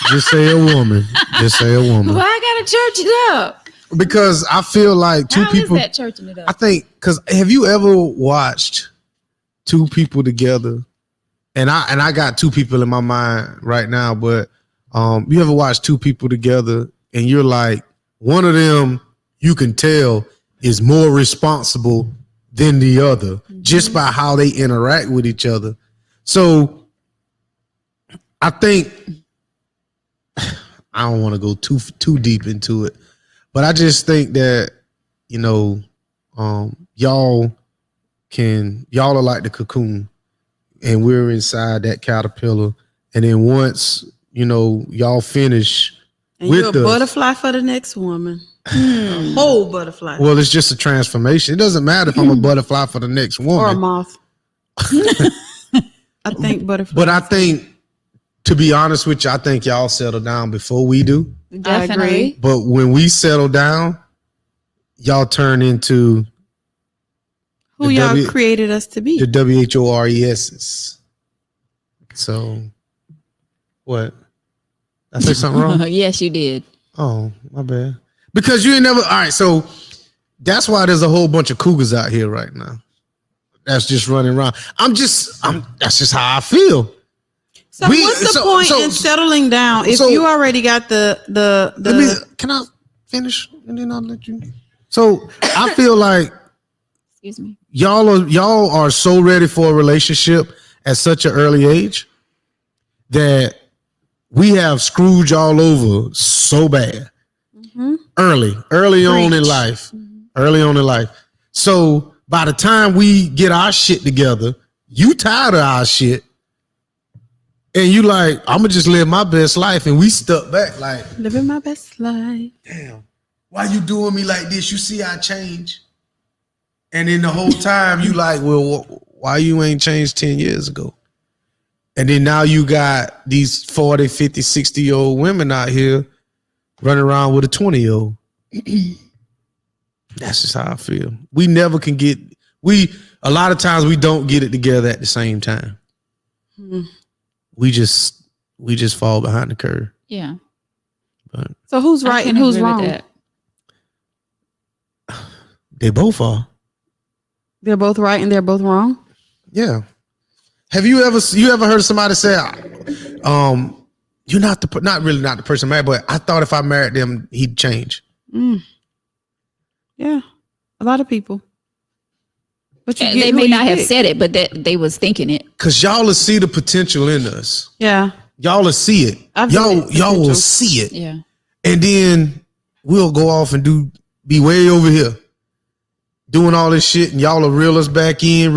Just say a woman. Just say a woman. Why I gotta church it up? Because I feel like two people. How is that churching it up? I think because have you ever watched two people together? And I got two people in my mind right now, but you ever watch two people together and you're like, one of them you can tell is more responsible than the other just by how they interact with each other. So I think I don't want to go too deep into it, but I just think that, y'all are like the cocoon and we're inside that caterpillar. And then once, y'all finish and with you're a butterfly for the next woman. A whole butterfly. Well, it's just a transformation. It doesn't matter if I'm a butterfly for the next woman. Or a moth. I think butterfly. But I think, to be honest with you, I think y'all settle down before we do. Definitely. I agree. But when we settle down, y'all turn into who y'all created us to be. The WHORESs. So, what? I said something wrong? Yes, you did. Oh, my bad. Because you ain't never. All right, so that's why there's a whole bunch of cougars out here right now. That's just running around. That's just how I feel. So what's the point in settling down if you already got the can I finish and then I'll let you. So I feel like excuse me. Y'all are so ready for a relationship at such an early age that we have screwed y'all over so bad. Early on in life. Early on in life. So by the time we get our shit together, you tired of our shit. And you like, I'm gonna just live my best life, and we stuck back like living my best life. Damn. why you doing me like this? You see I change. And then the whole time you like, well, why you ain't changed 10 years ago? And then now you got these 40, 50, 60-year-old women out here running around with a 20-year-old. That's just how I feel. We never can get, a lot of times we don't get it together at the same time. We just fall behind the curve. Yeah. But so who's right and who's wrong? They both are. They're both right and they're both wrong. Yeah. Have you ever heard somebody say, you're not really not the person married, but I thought if I married them, he'd change. Yeah, a lot of people. But they may not have said it, but they was thinking it. Cause y'all will see the potential in us. Yeah, y'all will see it. Y'all will see it. Yeah, and then we'll go off and be way over here doing all this shit, and y'all will reel us back in.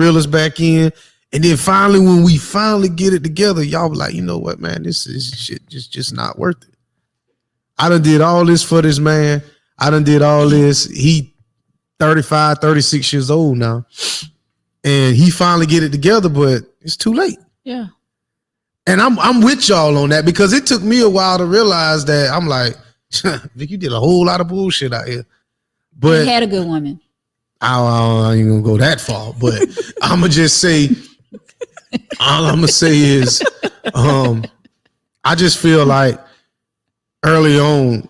And then finally, when we finally get it together, y'all be like, you know what, man, this is shit just not worth it. I done did all this for this man. I done did all this. He 35, 36 years old now. And he finally get it together, but it's too late. Yeah. And I'm with y'all on that because it took me a while to realize that. I'm like, Vic, you did a whole lot of bullshit out here. But he had a good woman. I ain't gonna go that far, but I'm gonna just say, all I'm gonna say is, I just feel like early on,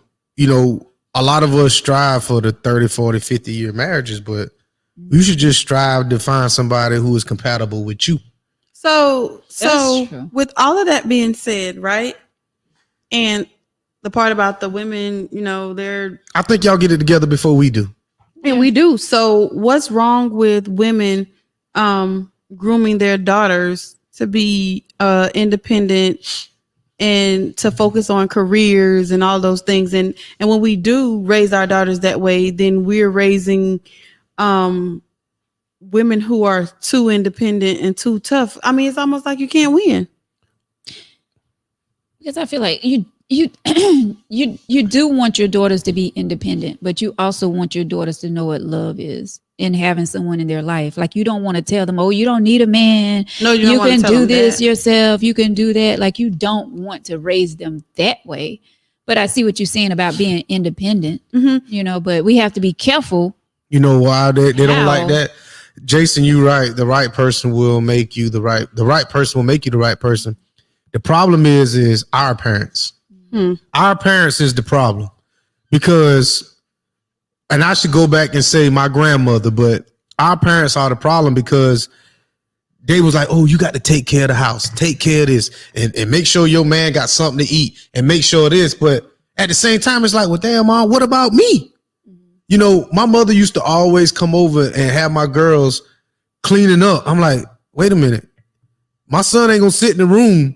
a lot of us strive for the 30, 40, 50 year marriages, but you should just strive to find somebody who is compatible with you. So with all of that being said, right? And the part about the women, I think y'all get it together before we do. And we do. So what's wrong with women grooming their daughters to be independent and to focus on careers and all those things? And when we do raise our daughters that way, then we're raising women who are too independent and too tough. I mean, it's almost like you can't win. Because I feel like you do want your daughters to be independent, but you also want your daughters to know what love is and having someone in their life. Like, you don't want to tell them, oh, you don't need a man. No, you can do this yourself. You can do that. Like, you don't want to raise them that way. But I see what you're saying about being independent, but we have to be careful. You know why they don't like that? Jason, you're right. The right person will make you the right person will make you the right person. The problem is our parents. Our parents is the problem, because, and I should go back and say my grandmother, but our parents are the problem because they was like, oh, you got to take care of the house, take care of this, and make sure your man got something to eat, and make sure this. But at the same time, it's like, well, damn, Mom, what about me? My mother used to always come over and have my girls cleaning up. I'm like, wait a minute, my son ain't gonna sit in the room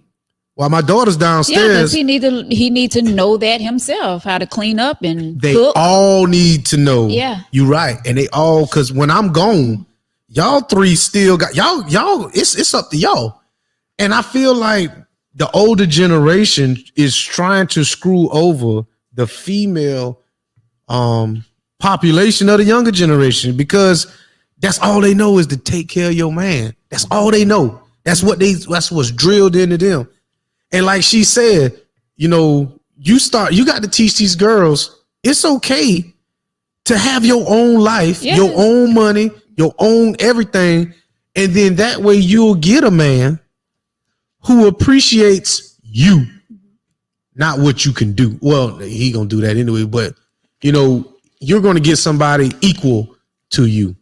while my daughter's downstairs. Yeah, because he need to know that himself, how to clean up and they cook. all need to know. Yeah, you're right. And they all, because when I'm gone, y'all three still got y'all. It's up to y'all. And I feel like the older generation is trying to screw over the female population of the younger generation, because that's all they know is to take care of your man. That's all they know. That's what's drilled into them. And like she said, you got to teach these girls it's okay to have your own life, your own money, your own everything. And then that way you'll get a man who appreciates you, not what you can do. Well, he gonna do that anyway, but you're going to get somebody equal to you.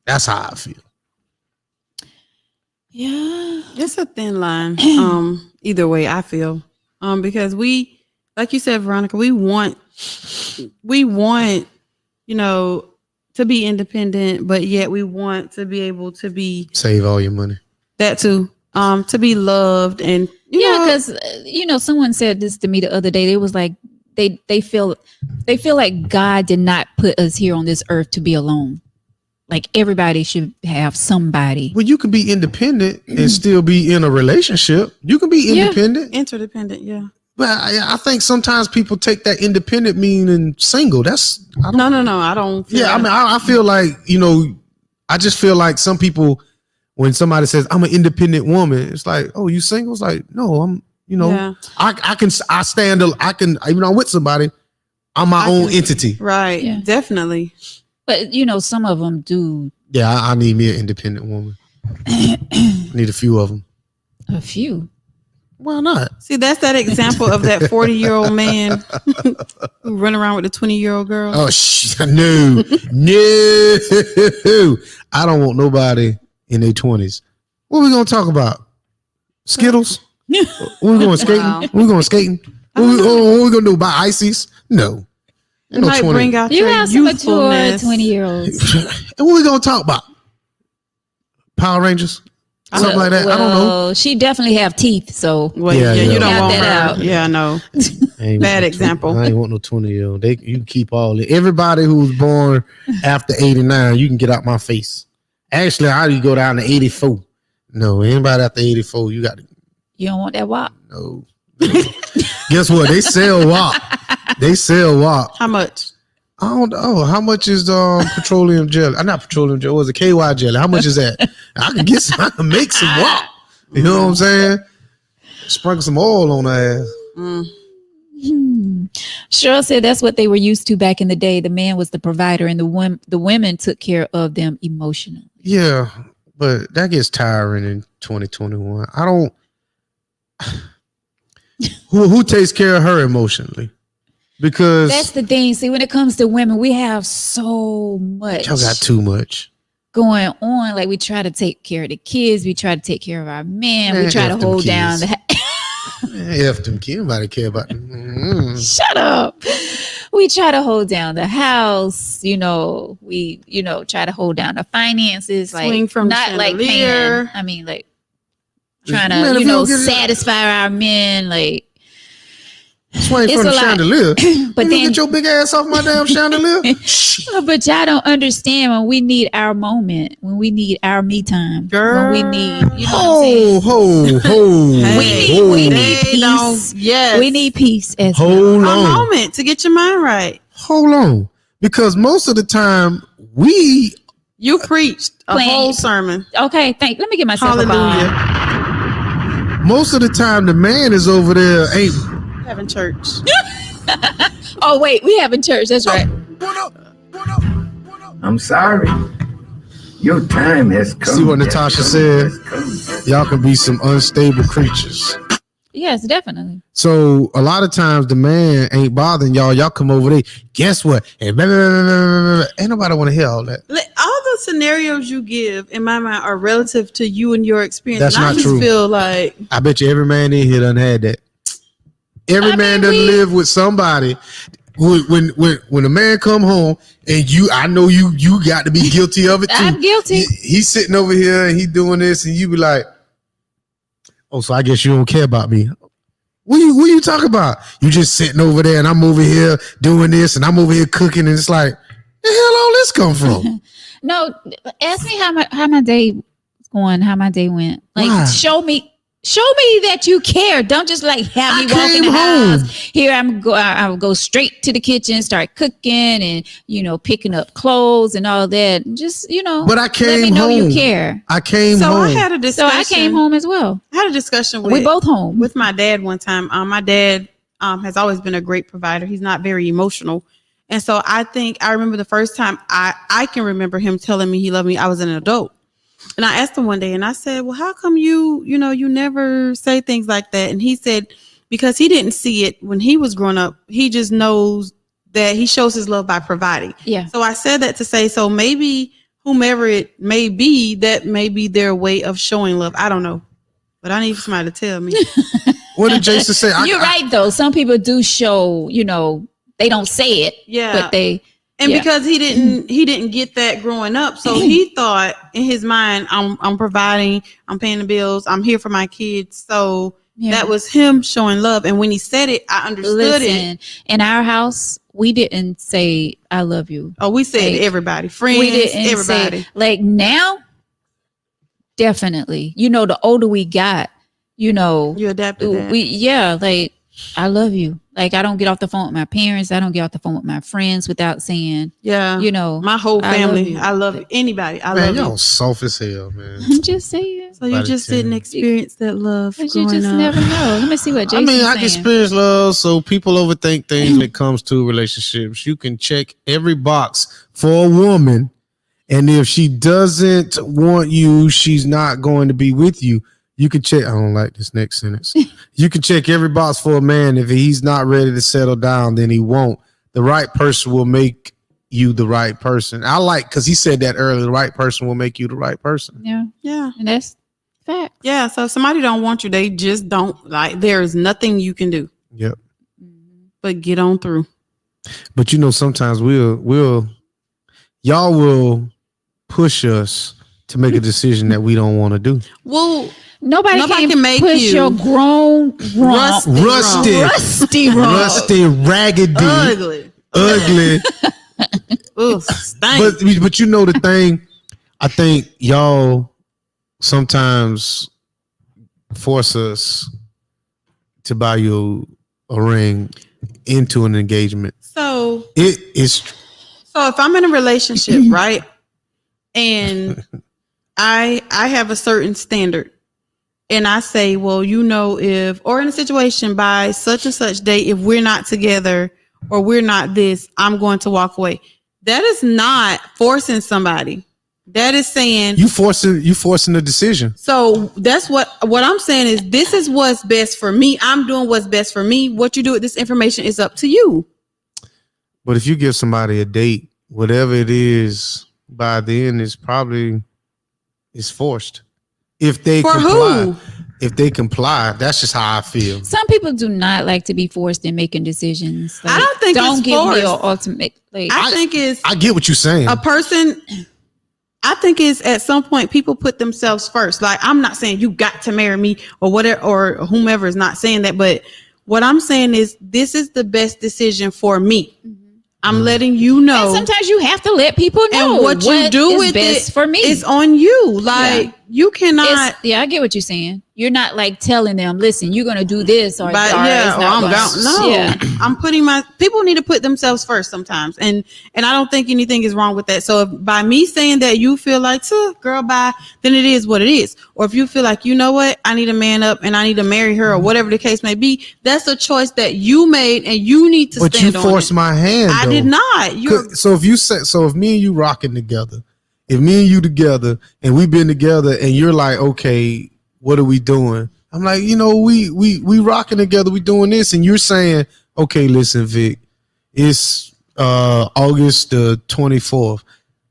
That's how I feel. Yeah, it's a thin line. Either way, I feel, because we, like you said, Veronica, we want, to be independent, but yet we want to be able to save all your money. That too. To be loved, and because someone said this to me the other day. They was like, they feel like God did not put us here on this earth to be alone. Like, everybody should have somebody. Well, you can be independent and still be in a relationship. You can be independent. Interdependent, yeah. But I think sometimes people take that independent meaning single. No. I don't. Feel I mean, I feel like, I just feel like some people, when somebody says I'm an independent woman, it's like, oh, you single? It's like, no, I'm, I can even though I'm with somebody, I'm my own entity. Right. Yeah. Definitely. But some of them do. Yeah, I need me an independent woman. Need a few of them. A few. Why not? See, that's that example of that 40-year-old man who run around with a 20-year-old girl. Oh, no. I don't want nobody in their 20s. What are we going to talk about? Skittles? We're going skating? Wow. We're going skating? What we going to do about ices? No. It might bring out you your have some mature youthfulness. 20-year-olds. And what we going to talk about? Power Rangers? Something like that. I don't know. She definitely have teeth, so you don't want that her. out. Yeah, I know. Bad example. I ain't want no 20-year-old. You can keep everybody who's born after 89. You can get out my face. Actually, I go down to 84. No, anybody after 84, you got to. You don't want that WAP? No. Guess what? They sell WAP. How much? I don't know. How much is petroleum jelly? Not petroleum jelly. What was it? KY jelly. How much is that? I can make some WAP. You know what I'm saying? Sprinkle some oil on her ass. Cheryl said that's what they were used to back in the day. The man was the provider and the women took care of them emotionally. Yeah, but that gets tiring in 2021. I don't. Who takes care of her emotionally? Because that's the thing. See, when it comes to women, we have so much. Y'all got too much going on. Like we try to take care of the kids. We try to take care of our men. We try to hold down the. F them kids. Nobody care about them. Shut up. We try to hold down the house. We try to hold down the finances. Swing from not chandelier. Like paying. I mean, like trying to satisfy our men. Like. Swing from the chandelier. But then get your big ass off my damn chandelier. But y'all don't understand when we need our moment, when we need our me time, girl. When we need, we need peace. Yes, we need peace as Hold well. on. A moment to get your mind right. Hold on, because most of the time you preached a whole sermon. Okay, let me get myself hallelujah. Most of the time, the man is over there having church. Oh wait, we having church. That's right. What up? I'm sorry. Your time has come. See what Natasha said? Y'all can be some unstable creatures. Yes, definitely. So a lot of times the man ain't bothering y'all. Y'all come over there. Guess what? And blah, blah, blah, blah, blah. Ain't nobody want to hear all that. All the scenarios you give in my mind are relative to you and your experience. That's and not I just true. Feel like I bet you every man in here done had that. Every man doesn't live with somebody. When a man come home and I know you got to be guilty of it too. I'm guilty. He's sitting over here and he doing this and you be like, oh, so I guess you don't care about me. What you talking about? You just sitting over there and I'm over here doing this and I'm over here cooking and it's like, where the hell all this come from? No, ask me how my day was going, how my day went. Like, Why? Show me that you care. Don't just like have me walk in the house. Here I will go straight to the kitchen, start cooking and picking up clothes and all that. Just But I came let me know home. you care. I came home. I had a discussion. So I came home as well. I had a discussion we both home with my dad one time. My dad has always been a great provider. He's not very emotional. And so I remember the first time I can remember him telling me he loved me. I was an adult. And I asked him one day and I said, well, how come you never say things like that? And he said, because he didn't see it when he was growing up. He just knows that he shows his love by providing. Yeah. So I said that to say, so maybe whomever it may be, that may be their way of showing love. I don't know, but I need somebody to tell me. What did Jason say? You're right, though. Some people do show, they don't say it. Yeah. But they. And because he didn't get that growing up. So he thought in his mind, I'm providing, I'm paying the bills, I'm here for my kids. So that was him showing love. And when he said it, I understood it. In our house, we didn't say, I love you. Oh, we said everybody, friends, we didn't everybody. Like now, definitely. The older we got, you adapted that. I love you. Like, I don't get off the phone with my parents. I don't get off the phone with my friends without saying, yeah, you know, my whole family. I love you. Anybody. I Man, love y'all you. soft as hell, man. I'm just saying. So you just didn't experience that love. But you just never know. Let me see what Jason's I can experience love, so people overthink things when it comes to relationships. You can check every box for a woman, and if she doesn't want you, she's not going to be with you. You can check. I don't like this next sentence. You can check every box for a man. If he's not ready to settle down, then he won't. The right person will make you the right person. I like, because he said that earlier. The right person will make you the right person. Yeah, Yeah, and that's fact. yeah. So if somebody don't want you, they just don't. Like, there is nothing you can do. Yep. But get on through. But sometimes y'all will push us to make a decision that we don't want to do. Well, Nobody can make push you your grown, rusty, raggedy, ugly. Ugh, but the thing, I think y'all sometimes force us to buy you a ring into an engagement. So it is. So if I'm in a relationship, right, and I have a certain standard, and I say, well, if, or in a situation by such and such date, if we're not together or we're not this, I'm going to walk away. That is not forcing somebody. That is saying you forcing a decision. So that's what I'm saying is, this is what's best for me. I'm doing what's best for me. What you do with this information is up to you. But if you give somebody a date, whatever it is, by then it's forced. If they comply, that's just how I feel. Some people do not like to be forced in making decisions. Like, I don't think don't it's give forced. me an ultimate. Like, I get what you're saying. A person, I think is at some point people put themselves first. Like, I'm not saying you got to marry me or whatever, or whomever is not saying that, but what I'm saying is this is the best decision for me. I'm letting you know. And sometimes you have to let people know. And what you do with best it for me. It's on you. Like, you cannot. I get what you're saying. You're not like telling them, listen, you're going to do this or I'm down. No, I'm putting people need to put themselves first sometimes. And I don't think anything is wrong with that. So if by me saying that you feel like, girl, bye, then it is what it is. Or if you feel like, you know what, I need to man up and I need to marry her or whatever the case may be, that's a choice that you made and you need to stand on it. But you forced my hand. I did not. So if me and you rocking together, if me and you together and we've been together and you're like, okay, what are we doing? I'm like, we rocking together, we doing this, and you're saying, okay, listen, Vic, it's August the 24th.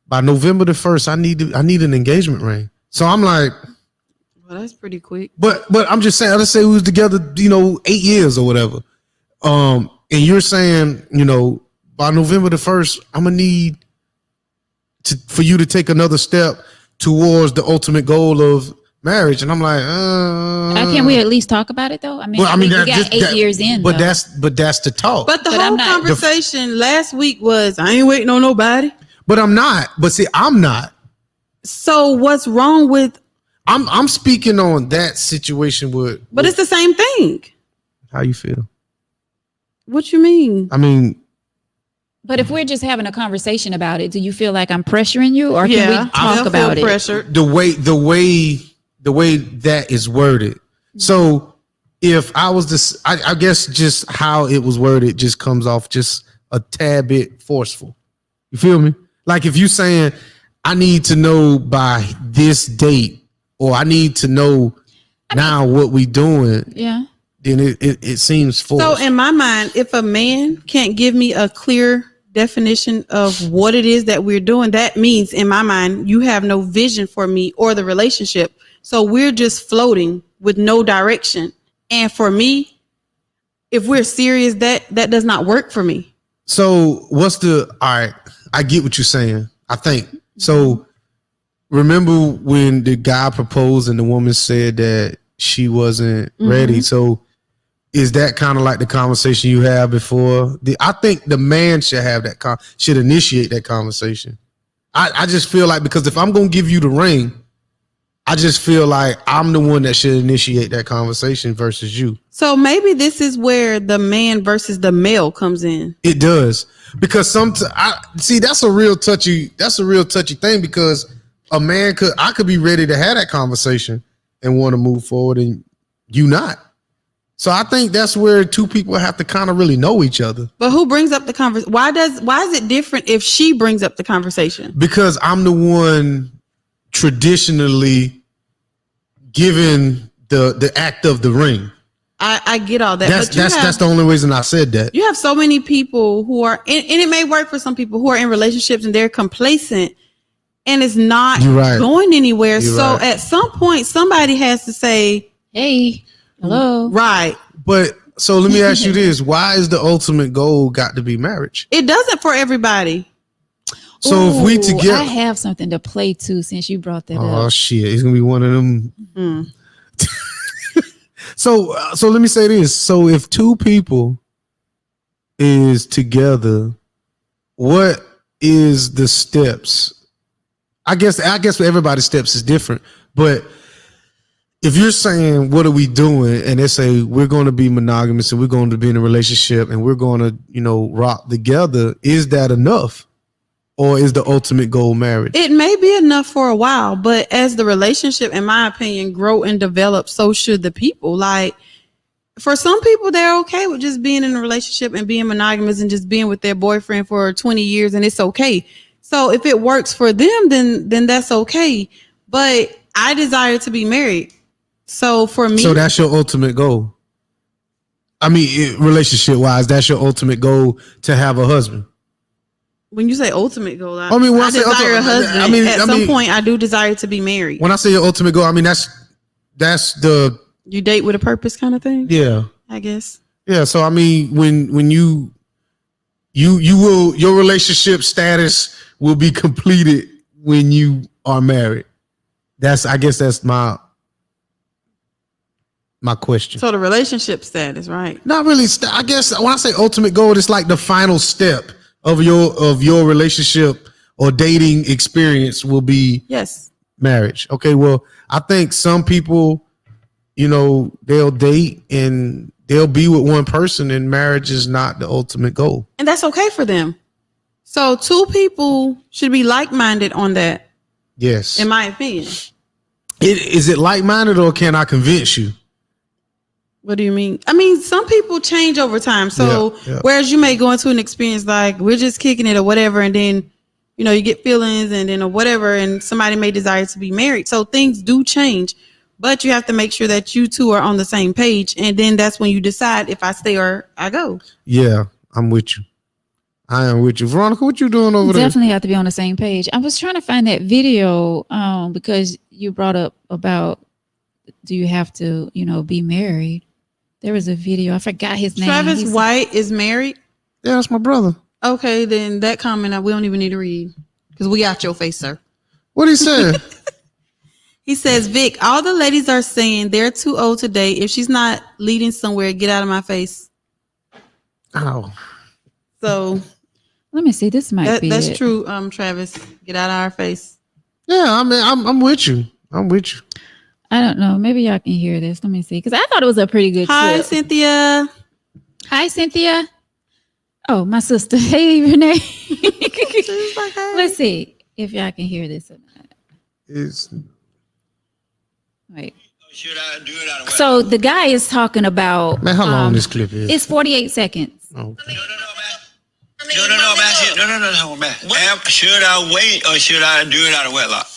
By November the 1st, I need an engagement ring. So I'm like, well, that's pretty quick. But I'm just saying, let's say we was together, 8 years or whatever. And you're saying, by November the 1st, I'm gonna need for you to take another step towards the ultimate goal of marriage. And I'm like, can we at least talk about it though? I mean, we got 8 years in. But that's the talk. But the whole conversation last week was, I ain't waiting on nobody. But I'm not. But see, I'm not. So what's wrong with? I'm speaking on that situation with. But it's the same thing. How you feel? What you mean? I mean. But if we're just having a conversation about it, do you feel like I'm pressuring you, or can we talk about it? Pressured. The way that is worded. So if I was this, I guess just how it was worded just comes off just a tad bit forceful. You feel me? Like if you saying I need to know by this date, or I need to know now what we doing. Yeah. Then it seems forced. So in my mind, if a man can't give me a clear definition of what it is that we're doing, that means in my mind, you have no vision for me or the relationship. So we're just floating with no direction. And for me, if we're serious, that does not work for me. So all right, I get what you're saying. I think. So remember when the guy proposed and the woman said that she wasn't ready. So is that kind of like the conversation you have before? I think the man should have should initiate that conversation. I just feel like, because if I'm going to give you the ring, I just feel like I'm the one that should initiate that conversation versus you. So maybe this is where the man versus the male comes in. It does, because that's a real touchy thing, because I could be ready to have that conversation and want to move forward, and you not. So I think that's where two people have to kind of really know each other. But who brings up the conversation? Why is it different if she brings up the conversation? Because I'm the one traditionally given the act of the ring. I get all that. That's the only reason I said that. You have so many people who are, and it may work for some people who are in relationships and they're complacent and it's not going anywhere. So at some point, somebody has to say, hey, hello. Right. But so let me ask you this. Why is the ultimate goal got to be marriage? It doesn't for everybody. So if we together, I have something to play to since you brought that up. Oh shit, it's gonna be one of them. So let me say this. So if two people is together, what is the steps? I guess for everybody's steps is different. But if you're saying, what are we doing? And they say, we're going to be monogamous and we're going to be in a relationship and we're going to, rock together. Is that enough? Or is the ultimate goal marriage? It may be enough for a while, but as the relationship, in my opinion, grow and develop, so should the people. Like, for some people, they're okay with just being in a relationship and being monogamous and just being with their boyfriend for 20 years, and it's okay. So if it works for them, then that's okay. But I desire to be married. So for me, so that's your ultimate goal. I mean, relationship wise, that's your ultimate goal, to have a husband. When you say ultimate goal, I desire a husband. At some point, I do desire to be married. When I say your ultimate goal, I mean that's the you date with a purpose kind of thing. Yeah, I guess. Yeah. So I mean, when you will, your relationship status will be completed when you are married. I guess that's my question. So the relationship status, right? Not really. I guess when I say ultimate goal, it's like the final step of your relationship or dating experience will be marriage. Okay, well, I think some people, they'll date and they'll be with one person, and marriage is not the ultimate goal. And that's okay for them. So two people should be like-minded on that. Yes. In my opinion. Is it like-minded, or can I convince you? What do you mean? I mean, some people change over time. So whereas you may go into an experience like we're just kicking it or whatever, and then, you get feelings and then or whatever, and somebody may desire to be married. So things do change, but you have to make sure that you two are on the same page. And then that's when you decide if I stay or I go. Yeah, I'm with you. I am with you. Veronica, what you doing over there? Definitely have to be on the same page. I was trying to find that video because you brought up about, do you have to, be married? There was a video. I forgot his name. Travis White is married? Yeah, that's my brother. Okay, then that comment we don't even need to read because we got your face, sir. What he said? He says, Vic, all the ladies are saying they're too old to date. If she's not leading somewhere, get out of my face. Oh. So let me see. This might be that's true, Travis. Get out of our face. Yeah, I mean, I'm with you. I'm with you. I don't know. Maybe y'all can hear this. Let me see. Because I thought it was a pretty good Hi, clip. Cynthia. Hi, Cynthia. Oh, my sister. Hey, Renee. Like, hey. Let's see if y'all can hear this or not. Wait. Should I do it out of So the guy is talking about. Man, how long this clip is? It's 48 seconds. Okay. No, man. Should I wait or should I do it out of wedlock?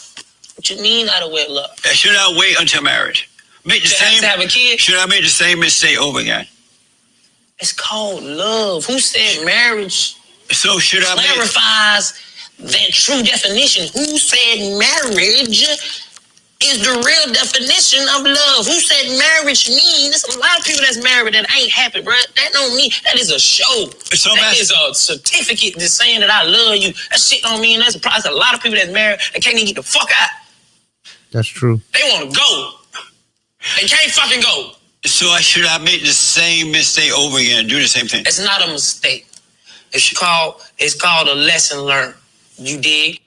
What you mean out of wedlock? Should I wait until marriage? To have a kid? Should I make the same mistake over again? It's called love. Who said marriage? So should I clarifies that true definition? Who said marriage is the real definition of love? Who said marriage means? There's a lot of people that's married that ain't happy, bro. That don't mean that is a show. That is a certificate that's saying that I love you. That shit don't mean that's a price. A lot of people that's married that can't even get the fuck out. That's true. They want to go. They can't fucking go. So should I make the same mistake over again and do the same thing? It's not a mistake. It's called a lesson learned. You dig?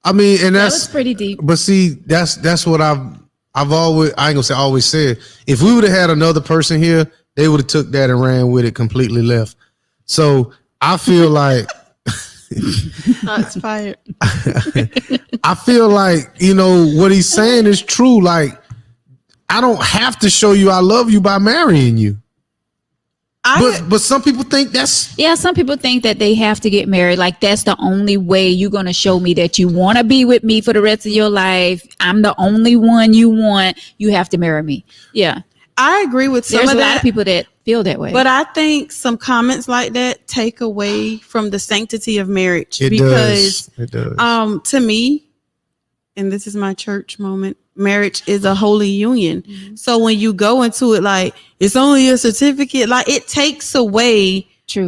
I mean, and That that's was pretty deep. But see, that's what I've always, I ain't gonna say always said. If we would have had another person here, they would have took that and ran with it, completely left. So I feel like Shots fired. I feel like, you know, what he's saying is true. Like, I don't have to show you I love you by marrying you. But some people think that's... Yeah, some people think that they have to get married. Like, that's the only way you're going to show me that you want to be with me for the rest of your life. I'm the only one you want. You have to marry me. Yeah. I agree with some There's of a that. lot of people that feel that way. But I think some comments like that take away from the sanctity of marriage. It because does. To me, and this is my church moment, marriage is a holy union. Mm-hmm. So when you go into it like it's only a certificate, like it takes away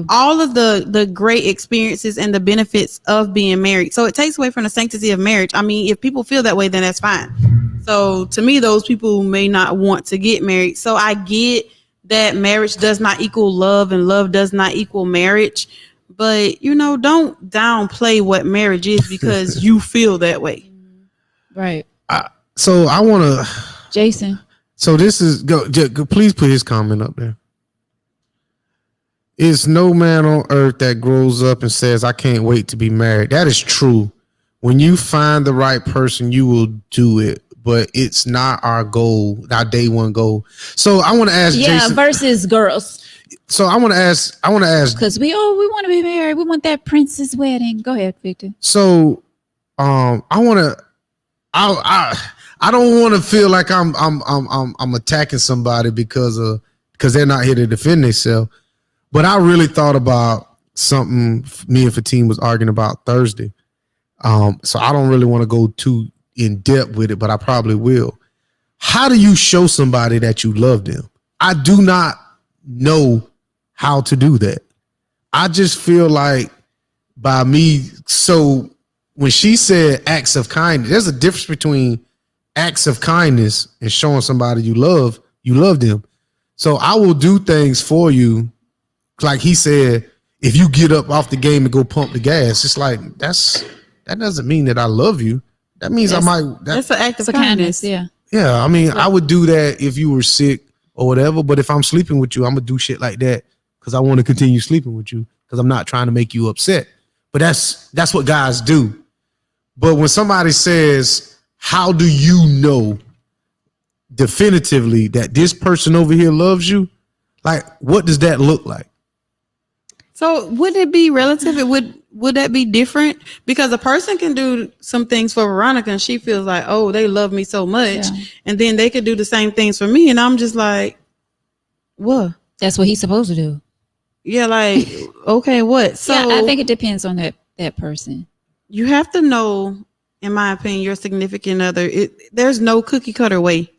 all of the great experiences and the benefits of being married. So it takes away from the sanctity of marriage. I mean, if people feel that way, then that's fine. So to me, those people may not want to get married. So I get that marriage does not equal love and love does not equal marriage. But, you know, don't downplay what marriage is because you feel that way. Right. So I want to... Jason. So this is... Go, please put his comment up there. It's no man on earth that grows up and says, I can't wait to be married. That is true. When you find the right person, you will do it. But it's not our goal, our day one goal. So I want to ask Jason... versus girls. So I want to ask... Because we want to be married. We want that princess wedding. Go ahead, Victor. So I want to... I don't want to feel like I'm attacking somebody because they're not here to defend themselves. But I really thought about something me and Fatim was arguing about Thursday. So I don't really want to go too in depth with it, but I probably will. How do you show somebody that you love them? I do not know how to do that. I just feel like by me. So when she said acts of kindness, there's a difference between acts of kindness and showing somebody you love them. So I will do things for you. Like he said, if you get up off the game and go pump the gas, it's like, that doesn't mean that I love you. That means I might. That's an act of kindness. Yeah. Yeah. I mean, I would do that if you were sick or whatever. But if I'm sleeping with you, I'm going to do shit like that because I want to continue sleeping with you because I'm not trying to make you upset. But that's what guys do. But when somebody says, how do you know definitively that this person over here loves you? Like, what does that look like? So would it be relative? Would that be different? Because a person can do some things for Veronica and she feels like, oh, they love me so much. Yeah. And then they could do the same things for me. And I'm just like, what? That's what he's supposed to do. Yeah, like, okay, what? So yeah, I think it depends on that person. You have to know, in my opinion, your significant other. There's no cookie cutter way.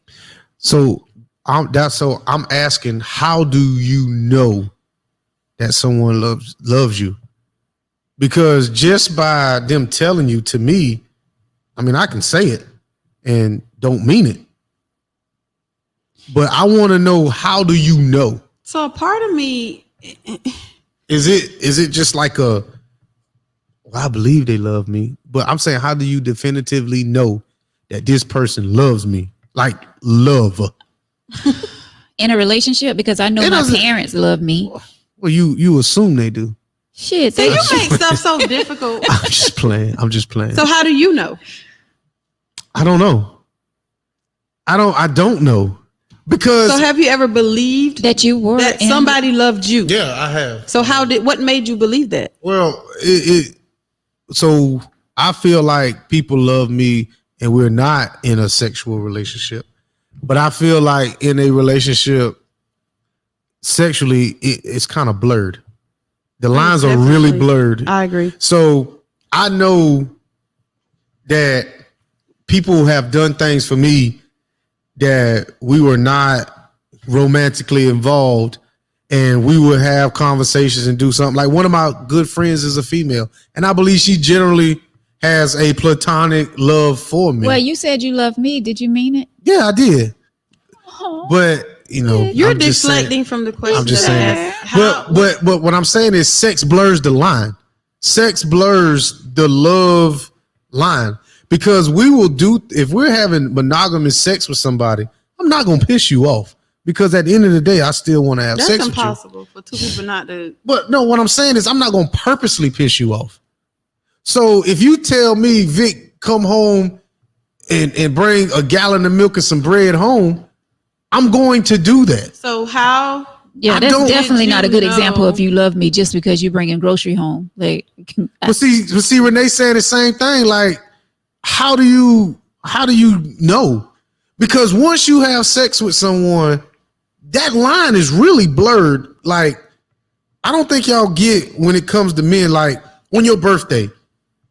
So I'm asking, how do you know that someone loves you? Because just by them telling you, to me, I mean, I can say it and don't mean it. But I want to know, how do you know? So a part of me, is it just like I believe they love me, but I'm saying, how do you definitively know that this person loves me? Like love. In a relationship, because I know my parents love me. Well, you assume they do. Shit. So you make stuff so difficult. I'm just playing. So how do you know? I don't know. I don't know. Because so have you ever believed that somebody loved you? Yeah, I have. So what made you believe that? Well, so I feel like people love me and we're not in a sexual relationship. But I feel like in a relationship, sexually, it's kind of blurred. The lines are really blurred. I agree. So I know that people have done things for me that we were not romantically involved, and we would have conversations and do something. Like, one of my good friends is a female, and I believe she generally has a platonic love for me. Well, you said you love me. Did you mean it? Yeah, I did. Oh. But you know, you're deflecting from the question. I'm just saying. But what I'm saying is, sex blurs the line. Sex blurs the love line. Because if we're having monogamous sex with somebody, I'm not gonna piss you off. Because at the end of the day, I still want to have sex with you. That's impossible for two people not to. But no, what I'm saying is I'm not gonna purposely piss you off. So if you tell me, Vic, come home and bring a gallon of milk and some bread home, I'm going to do that. So how? Yeah, that's definitely not a good example of you love me just because you bringing grocery home. Like, but see, Renee saying the same thing. Like, how do you know? Because once you have sex with someone, that line is really blurred. Like, I don't think y'all get when it comes to men. Like, on your birthday,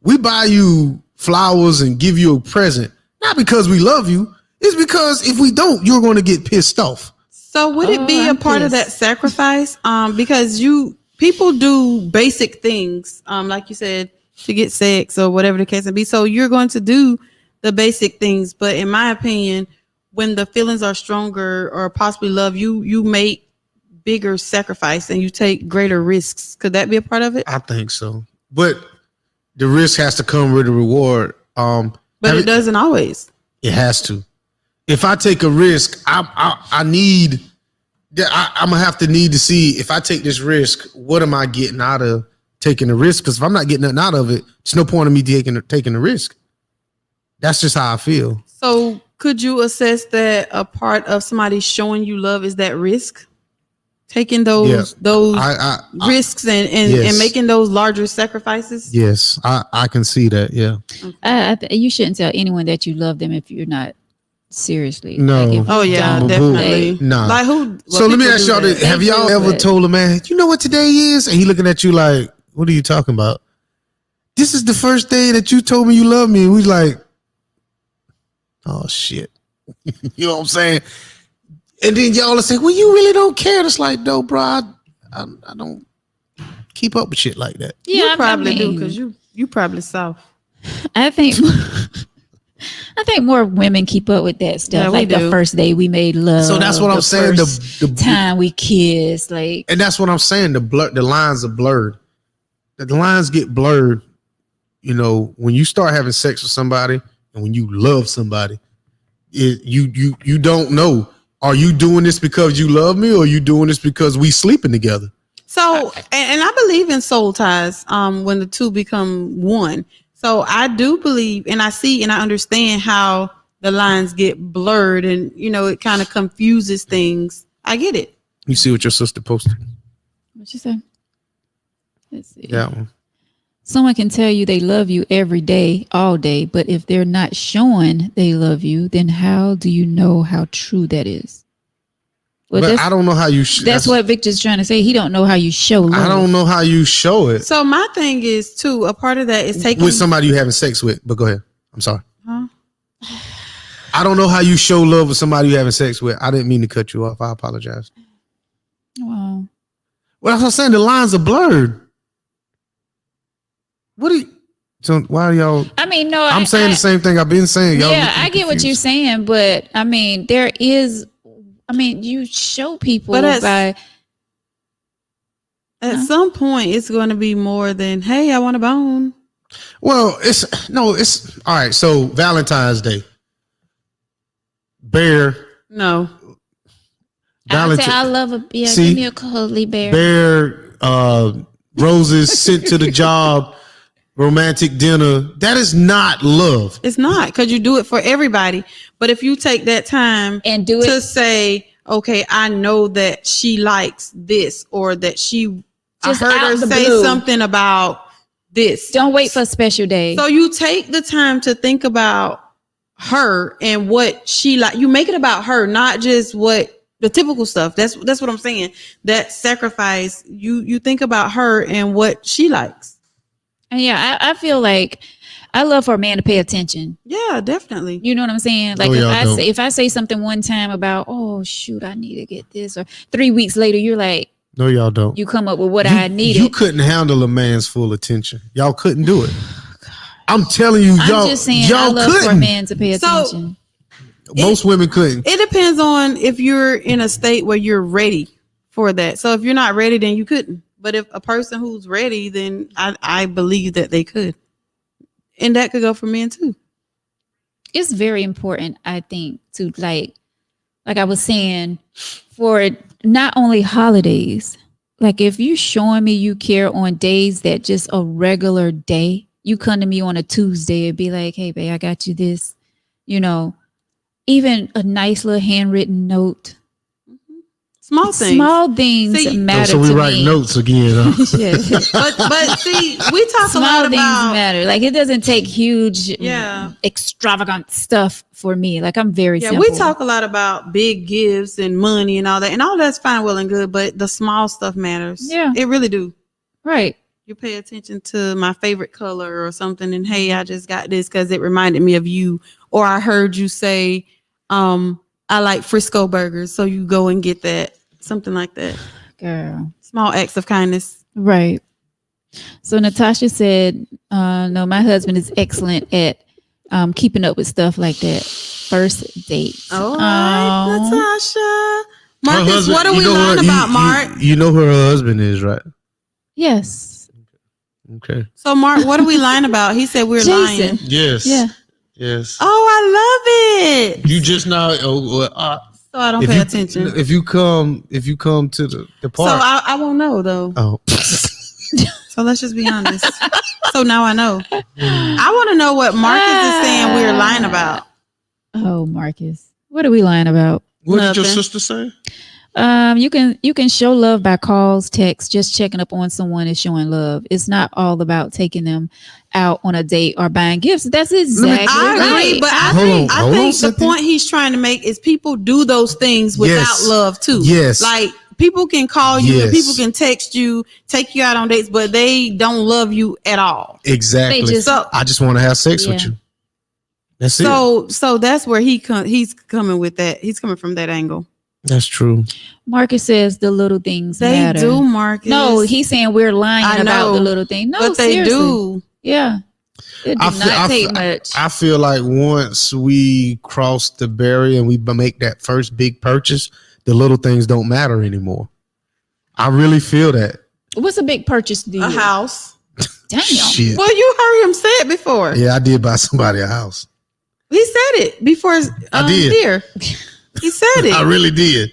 we buy you flowers and give you a present, not because we love you. It's because if we don't, you're going to get pissed off. So would it be a part of that sacrifice? Because people do basic things, like you said, to get sex or whatever the case may be. So you're going to do the basic things. But in my opinion, when the feelings are stronger or possibly love, you make bigger sacrifice and you take greater risks. Could that be a part of it? I think so. But the risk has to come with a reward. But it doesn't always. It has to. If I take a risk, I'm gonna have to need to see if I take this risk, what am I getting out of taking the risk? Because if I'm not getting nothing out of it, there's no point in me taking the risk. That's just how I feel. So could you assess that a part of somebody showing you love is that risk? Taking those risks and yes. and making those larger sacrifices? Yes, I can see that. Yeah. You shouldn't tell anyone that you love them if you're not seriously. No. Like Oh yeah, definitely. Nah. Like who? So let me ask y'all this. Have y'all ever told a man, you know what today is? And he looking at you like, what are you talking about? This is the first day that you told me you love me. And we like, oh shit. You know what I'm saying? And then y'all will say, well, you really don't care. It's like, no, bro, I don't keep up with shit like that. Yeah, you probably do because you probably soft. I think more women keep up with that stuff. Yeah, like the first day we made love. So that's what I'm saying. The time we kissed, like, and that's what I'm saying. The lines are blurred. The lines get blurred. You know, when you start having sex with somebody and when you love somebody, you don't know. Are you doing this because you love me, or are you doing this because we sleeping together? So, and I believe in soul ties. When the two become one. So I do believe, and I see, and I understand how the lines get blurred, and it kind of confuses things. I get it. You see what your sister posted? What you say? Let's see. That one. Someone can tell you they love you every day, all day, but if they're not showing they love you, then how do you know how true that is? Well, but I don't know how you. That's what Victor's trying to say. He don't know how you show love. I don't know how you show it. So my thing is too. A part of that is taking with somebody you having sex with. But go ahead. I'm sorry. Huh? I don't know how you show love with somebody you having sex with. I didn't mean to cut you off. I apologize. Wow. Well, that's what I'm saying. The lines are blurred. So why are y'all? I mean, no. I'm saying the same thing I've been saying. Y'all I get what you're saying, but I mean, you show people at some point it's going to be more than, hey, I want a bone. Well, it's all right. So Valentine's Day, bear. No. I love a bear. Give me a cuddly bear. Bear, roses sent to the job. Romantic dinner. That is not love. It's not, because you do it for everybody. But if you take that time and do it to say, okay, I know that she likes this, or that I heard her say something about this. Don't wait for a special day. So you take the time to think about her and what she like. You make it about her, not just what the typical stuff. That's what I'm saying. That sacrifice, you think about her and what she likes. And yeah, I feel like I love for a man to pay attention. Yeah, definitely. You know what I'm saying? Like if I say something one time about, oh shoot, I need to get this, or 3 weeks later, you're like, no, y'all don't. You come up with what I needed. You couldn't handle a man's full attention. Y'all couldn't do it. I'm telling you, I'm just saying, I love for a man to pay attention. Most women couldn't. It depends on if you're in a state where you're ready for that. So if you're not ready, then you couldn't. But if a person who's ready, then I believe that they could. And that could go for men too. it's very important, I think, to like I was saying, for not only holidays, like if you showing me you care on days that just a regular day, you come to me on a Tuesday and be like, hey, babe, I got you this, you know, even a nice little handwritten note. Small things. Small things See, matter So we to write me. notes again. Huh? Yeah. but see, we talk a Small lot things about matter. Like it doesn't take huge, Yeah. extravagant stuff for me. Like I'm very Yeah, simple. we talk a lot about big gifts and money and all that's fine, well and good, but the small stuff matters. Yeah. It really do. Right. You pay attention to my favorite color or something, and hey, I just got this because it reminded me of you, or I heard you say, I like Frisco burgers, so you go and get that, something like that. Girl. Small acts of kindness. Right. So Natasha said, no, my husband is excellent at keeping up with stuff like that. First date. All right, Natasha. Marcus, husband, what are we lying about, Mark? You know who her husband is, right? Yes. Okay. So, Mark, what are we lying about? He said we're Jason. lying. Yes. Yeah. Yes. Oh, I love it. You just now. So I don't pay attention. If you come to the So park. I won't know though. Oh. So let's just be honest. So now I know. I want to know what Marcus is saying we're lying about. Oh, Marcus. What are we lying about? What did your Nothing. sister say? You can show love by calls, texts, just checking up on someone is showing love. It's not all about taking them out on a date or buying gifts. That's exactly I agree, right. but I Hold on, think the Cynthia. point he's trying to make is people do those things without Yes. love too. Yes. Like people can call you and Yes. people can text you, take you out on dates, but they don't love you at all. Exactly. They just- I just want to have sex with Yeah. you. That's it. So that's where he's coming with that. He's coming from that angle. That's true. Marcus says the little things They matter. do, Marcus. No, he's saying we're lying I about know, the little thing. No, but they seriously. do. Yeah. It do not take much. I feel like once we cross the barrier and we make that first big purchase, the little things don't matter anymore. I really feel that. What's a big purchase to you? A house. Damn. Shit. Well, you heard him say it before. Yeah, I did buy somebody a house. He said it before. I did. Here. He said it. I really did.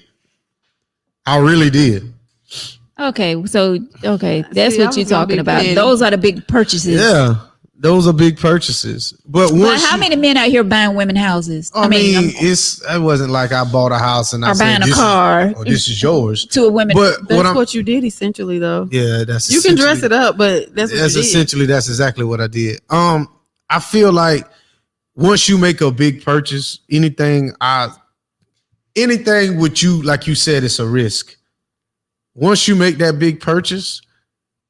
Okay, so that's See, I what you're was gonna talking be about. petty. Those are the big purchases. Yeah, those are big purchases. But But once how many men out here buying women houses? I mean, it wasn't like I bought a house and I or said, buying a this car this is yours. to a woman. But That's what you did essentially, though. yeah, that's You can dress essentially- it up, but that's what you did. essentially that's exactly what I did. I feel like once you make a big purchase, anything with you, like you said, it's a risk. Once you make that big purchase,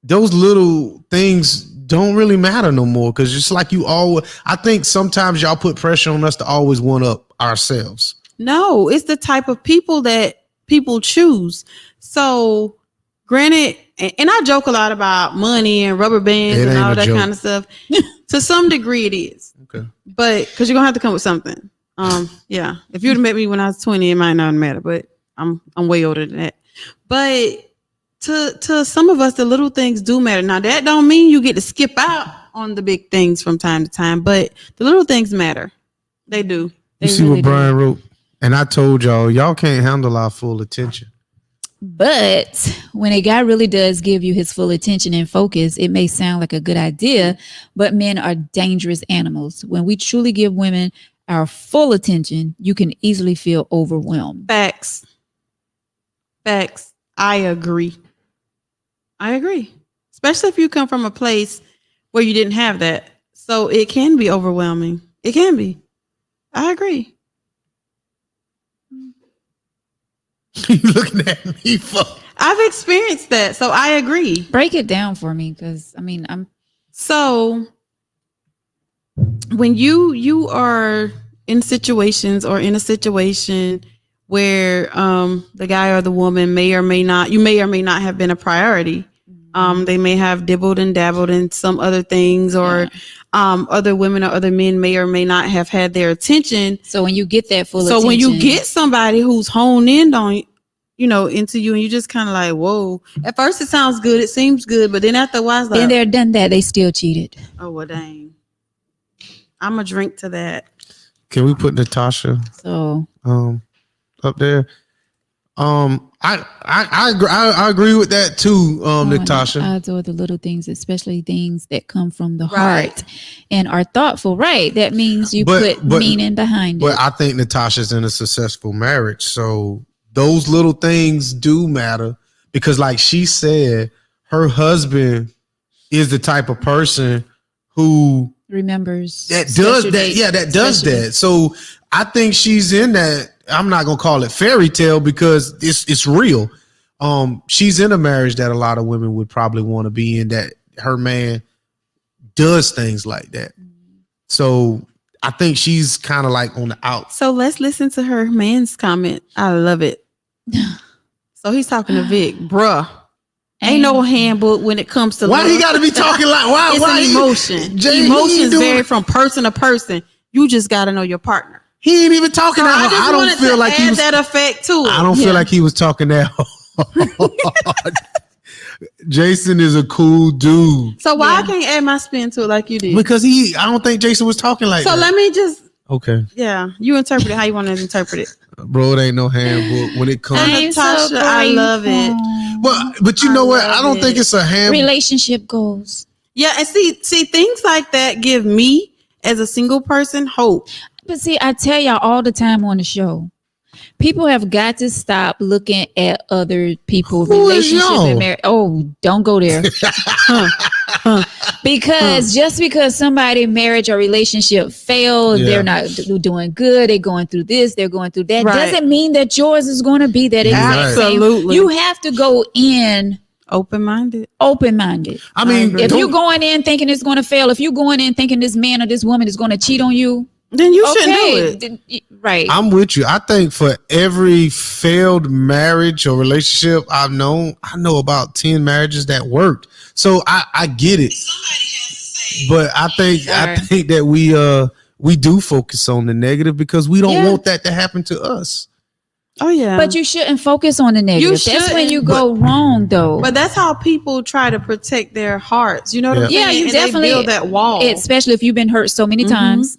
those little things don't really matter no more. Cause it's like I think sometimes y'all put pressure on us to always one up ourselves. No, it's the type of people that people choose. So, granted, and I joke a lot about money and rubber bands It and ain't all a that joke. kind of stuff. To some degree, it is. Okay. But because you're gonna have to come with something. Yeah. If you'd have met me when I was 20, it might not matter. But I'm way older than that. But to some of us, the little things do matter. Now that don't mean you get to skip out on the big things from time to time, but the little things matter. They do. You see what Brian wrote? And I told y'all can't handle our full attention. But when a guy really does give you his full attention and focus, it may sound like a good idea, but men are dangerous animals. When we truly give women our full attention, you can easily feel overwhelmed. Facts. I agree. Especially if you come from a place where you didn't have that. So it can be overwhelming. It can be. I agree. You looking at me for? I've experienced that. So I agree. Break it down for me, because So when you are in situations or in a situation where the guy or the woman may or may not have been a priority. They may have dibbled and dabbled in some other things, or other women or other men may or may not have had their attention. So when you get that full attention. So when you get somebody who's honed in on, into you, and you just kind of like, whoa. At first it sounds good, it seems good, but then after a while, it's like, been there, done that, they still cheated. oh well, dang. I'm a drink to that. Can we put Natasha So up there? I agree with that too, Natasha. I adore the little things, especially things that come from the Right. heart and are thoughtful. Right. That means you put meaning behind But it. I think Natasha's in a successful marriage, so those little things do matter because, like she said, her husband is the type of person who Remembers that does special that. dates, Yeah, that does special that. So I think she's in that. I'm not gonna call it fairy tale because it's real. She's in a marriage that a lot of women would probably want to be in. That her man does things like that. So I think she's kind of like on the out. So let's listen to her man's comment. I love it. So he's talking to Vic, bruh. Ain't no handbook when it comes to Why love. he got to be talking like why? It's Why an emotion. Emotions vary from person to person. You just got to know your partner. He ain't even talking So that. I don't feel like he was. that effect to it. I don't feel like he was talking that hard. Jason is a cool dude. So why I can't add my spin to it like you did? Because I don't think Jason was talking like that. So let me just, Okay. yeah, you interpret it how you want to interpret it. Bro, it ain't no handbook when it comes. And Natasha, I love it. But you know what? I don't love think it. it's a handbook. relationship goals. Yeah, and see things like that give me as a single person hope. But see, I tell y'all all the time on the show, people have got to stop looking at other people's Who is relationship y'all? and marriage. Oh, don't go there. Because just because somebody marriage or relationship failed, Yeah. they're not doing good, they're going through this, they're going through that, Right. doesn't mean that yours is going to be that exact same. Absolutely. You have to go in Open-minded. open-minded. I mean, If don't- you're going in thinking it's going to fail, if you're going in thinking this man or this woman is going to cheat on you, Then you shouldn't do it. then right. I'm with you. I think for every failed marriage or relationship I know about 10 marriages that worked. So I get it. But I think that we do focus on the negative because we don't want that to happen to us. Oh yeah. But you shouldn't focus on the negative. That's when shouldn't, you go wrong, though. But that's how people try to protect their hearts. You know what I'm saying? Yeah, you And definitely they build that wall. especially if you've been hurt so many times.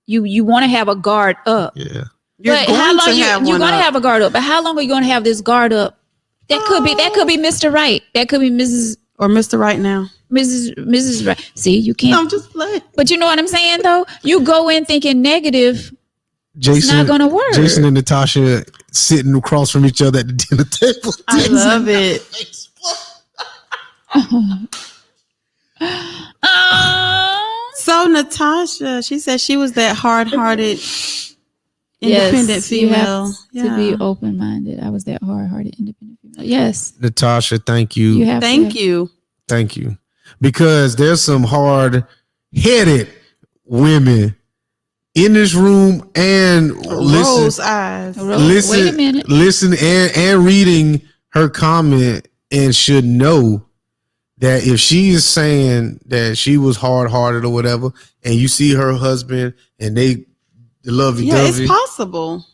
You want to have a guard up. Yeah. You're But going how long to have you're one going to up. have a guard up? But how long are you going to have this guard up? That could be Mr. Right. That could be Mrs. Or Mr. Right Now. Mrs. Right. See, you can't. I'm just playing. But you know what I'm saying, though. You go in thinking negative. Jason, not gonna work. Jason and Natasha sitting across from each other at the dinner table. I love it. So Natasha, she said she was that hard-hearted, independent female. To be open-minded. I was that hard-hearted, independent female. Yes. Natasha, thank you. You have Thank you. Thank you. Because there's some hard-headed women in this room and Rose eyes. listen, Wait a minute. listen and reading her comment and should know that if she is saying that she was hard-hearted or whatever, and you see her husband and they lovey-dovey. Yeah, it's possible.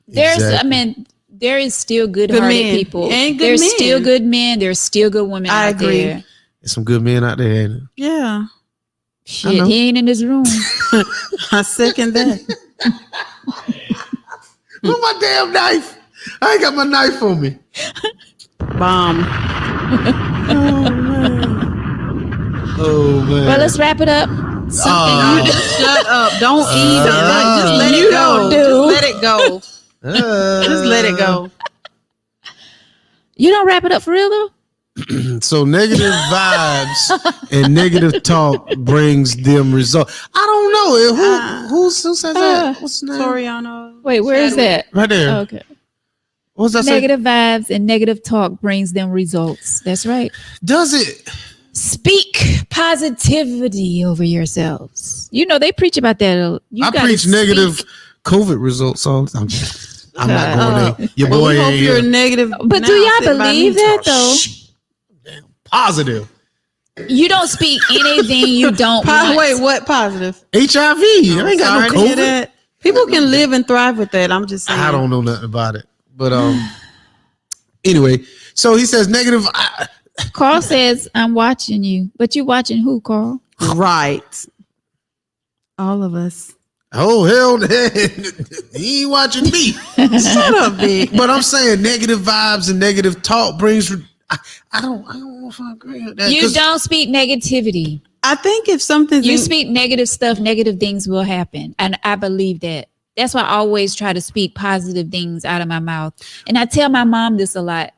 There's, Exactly. I mean, there is still good-hearted men. people. And good There's men. still good men. There's still good women I out agree. there. There's some good men out there. ain't there? Yeah. Shit, he ain't in this room. I second that. Where's my damn knife? I ain't got my knife on me. Bomb. Oh man. Well, let's wrap it up. Shut up. Don't even. Just let it You go. don't do. Just let it go. Just let it go. You don't wrap it up for real, though? So negative vibes and negative talk brings them results. I don't know. Who says that? What's the name? Soriano. Wait, where is that? Right there. Okay. What's that say? Negative vibes and negative talk brings them results. That's right. Does it? Speak positivity over yourselves. You know, they preach about that. You I gotta preach negative speak. COVID results all the time. I'm not going there. Your Well, boy we hope ain't you're here. negative. But now, do y'all sitting by believe me. that, though? Damn, positive. You don't speak anything you don't want. Wait, what positive? HIV. I ain't got Sorry no to hear COVID. that. People can live and thrive with that. I'm just saying. I don't know nothing about it. But anyway, so he says negative. Carl says, I'm watching you. But you watching who, Carl? Right. All of us. Oh hell, he ain't watching me. Shut up, Vic. But I'm saying negative vibes and negative talk brings. I don't know if I agree with that. You don't speak negativity. I think if something's You speak negative stuff, negative things will happen. And I believe that. That's why I always try to speak positive things out of my mouth. And I tell my mom this a lot.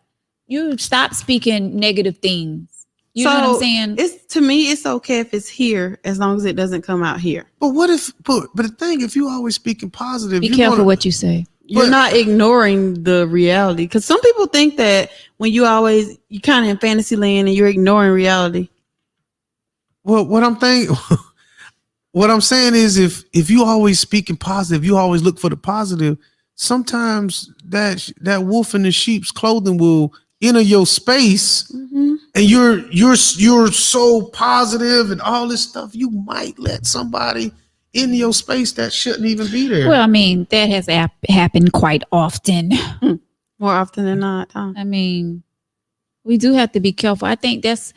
You stop speaking negative things. You know what I'm saying? It's, to me, it's okay if it's here as long as it doesn't come out here. But what if? But the thing, if you always speaking positive, Be careful what you say. You're not ignoring the reality, because some people think that when you kind of in fantasy land and you're ignoring reality. Well, what I'm saying is, if you always speaking positive, you always look for the positive. Sometimes that wolf in the sheep's clothing will enter your space, and you're so positive and all this stuff. You might let somebody in your space that shouldn't even be there. Well, I mean, that has happened quite often. More often than not. Huh? I mean, we do have to be careful. I think that's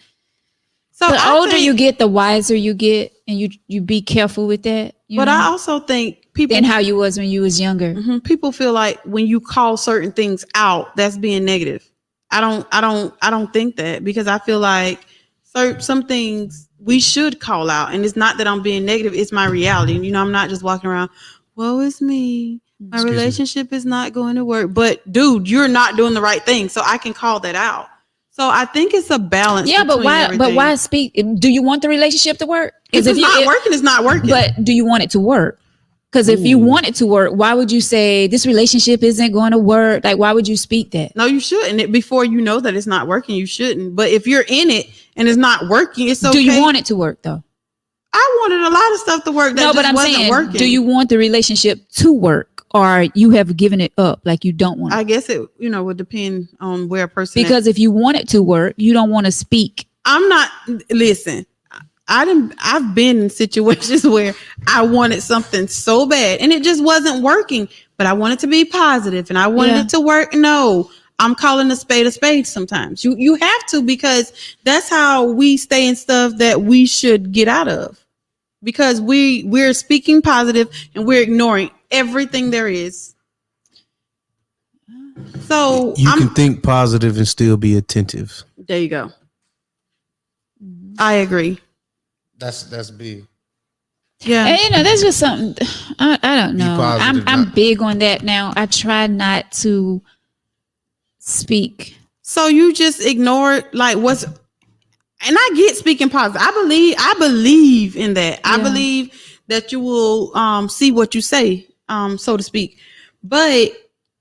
so. The older you get, the wiser you get, and you be careful with that. But I also think people than how you was when you was younger. People feel like when you call certain things out, that's being negative. I don't think that, because I feel like some things we should call out, and it's not that I'm being negative, it's my reality. And I'm not just walking around, woe is me, my relationship is not going to work. But dude, you're not doing the right thing, so I can call that out. So I think it's a balance. Yeah, but why speak? Do you want the relationship to work? If it's not working, it's not working. But do you want it to work? Because if you want it to work, why would you say this relationship isn't going to work? Like, why would you speak that? No, you shouldn't. Before you know that it's not working, you shouldn't. But if you're in it and it's not working, it's okay. Do you want it to work though? I wanted a lot of stuff to work. That just wasn't working. Do you want the relationship to work, or you have given it up? Like you don't want it? I guess it, would depend on where a person. Because if you want it to work, you don't want to speak. Listen. I've been in situations where I wanted something so bad and it just wasn't working, but I wanted to be positive and I wanted it to work. No, I'm calling a spade sometimes. You have to, because that's how we stay in stuff that we should get out of, because we're speaking positive and we're ignoring everything there is. So you can think positive and still be attentive. There you go. I agree. That's big. Yeah, and that's just something. I don't know. I'm big on that now. I try not to speak. So you just ignore like what's, and I get speaking positive. I believe in that. Yeah. I believe that you will see what you say, so to speak. But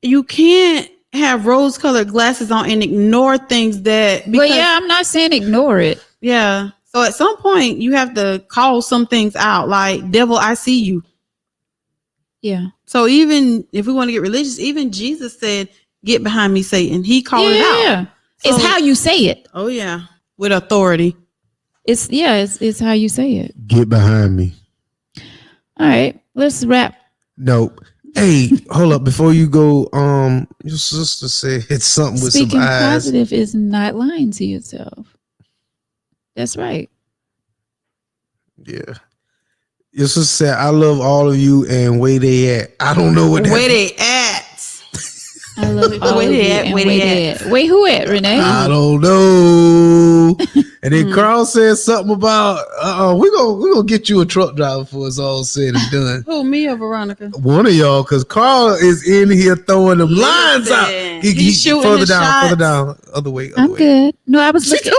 you can't have rose-colored glasses on and ignore things that. Well, yeah, I'm not saying ignore it. Yeah. So at some point you have to call some things out, like, devil, I see you. Yeah. So even if we want to get religious, even Jesus said, get behind me, Satan. He called it out. Yeah. So, it's how you say it. Oh yeah. With authority. It's how you say it. Get behind me. All right. Let's wrap. Nope. Hey, hold up. Before you go, your sister said it's something with Speaking some eyes. positive is not lying to yourself. That's right. Yeah. Your sister said, I love all of you and where they at. I don't know what where they at. I love all where of they you at, and where they at. Wait, who at, Renee? I don't know. And then Carl said something about we're gonna get you a truck driver before it's all said and done. Who, me or Veronica? One of y'all, because Carl is in here throwing them lines out. He's shooting further down, other way. I'm good. No, I was looking.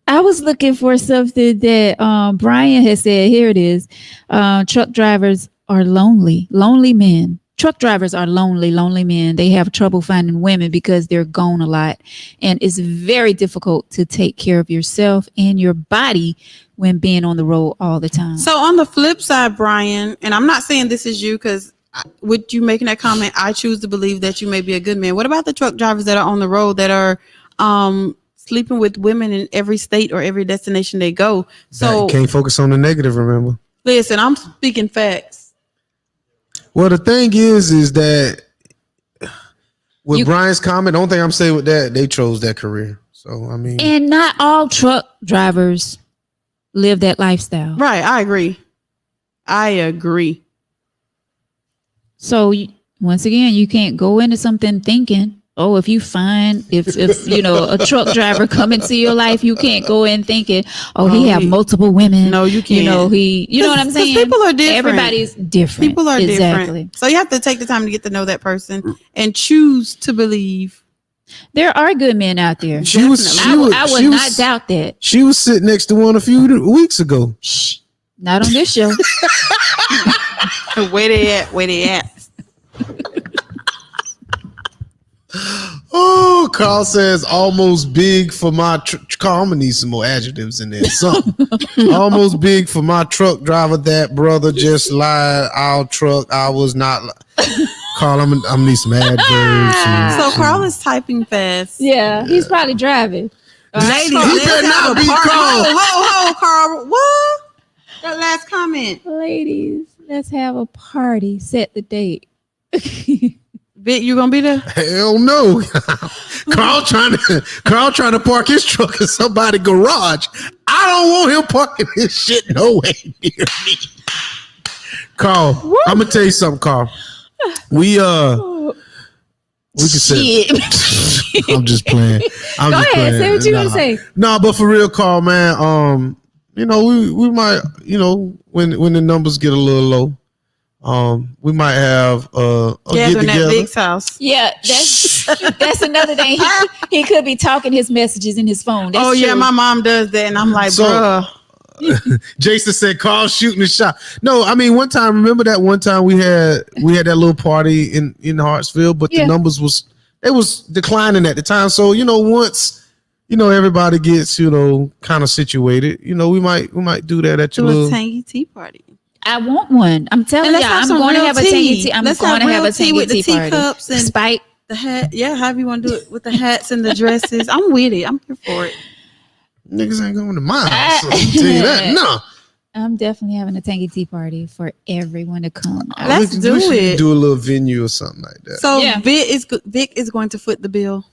I was looking for something that Brian had said. Here it is. Truck drivers are lonely men. Truck drivers are lonely men. They have trouble finding women because they're gone a lot. And it's very difficult to take care of yourself and your body when being on the road all the time. So on the flip side, Brian, and I'm not saying this is you, because with you making that comment, I choose to believe that you may be a good man. What about the truck drivers that are on the road that are sleeping with women in every state or every destination they go? So can't focus on the negative, remember? Listen, I'm speaking facts. Well, the thing is that with Brian's comment, the only thing I'm saying with that, they chose that career. So, I mean. And not all truck drivers live that lifestyle. Right. I agree. I agree. So once again, you can't go into something thinking, oh, if you find if a truck driver come into your life, you can't go in thinking, oh, he have multiple women. No, you can't. You know what I'm saying? People are different. Everybody's different. People are exactly. different. So you have to take the time to get to know that person and choose to believe. There are good men out there. I would not doubt that. She was sitting next to one a few weeks ago. Shh, not on this show. Where they at? Oh, Carl says almost big for my Carl, I'm gonna need some more adjectives in there. Something. Almost big for my truck driver. That brother just lied. Our truck. I was not. Carl, I'm gonna need some adverbs. So Carl is typing fast. Yeah, he's probably driving. Ladies, You better not be Carl. Ho, Carl. What? That last comment. Ladies, let's have a party. Set the date. Vic, you gonna be there? Hell no. Carl trying to park his truck in somebody's garage. I don't want him parking his shit nowhere near me. Carl, I'm gonna tell you something, Carl. We can say I'm just playing. Go ahead, say what you want to say. No, but for real, Carl, man, we might, when the numbers get a little low, we might have a get at together. Vic's house. Yeah, that's another thing. He could be talking his messages in his phone. That's yeah, true. my mom does that, and I'm like, So- bruh. Jason said, "Carl shooting the shot." No, I mean, remember that one time we had that little party in Hartsville, but the numbers was declining at the time. So once everybody gets kind of situated, we might do that at your Do a little tangy tea party. I want one. I'm telling you, I'm going to have a tangy tea. I'm going to have a tangy with the tea party. teacups and Spike. the hat. Yeah, however you want to do it with the hats and the dresses. I'm with it. I'm here for it. Niggas ain't going to my house. So I can tell you that. No. I'm definitely having a tangy tea party for everyone to come. Let's do we should it. do a little venue or something like that. So Vic is going to foot the bill.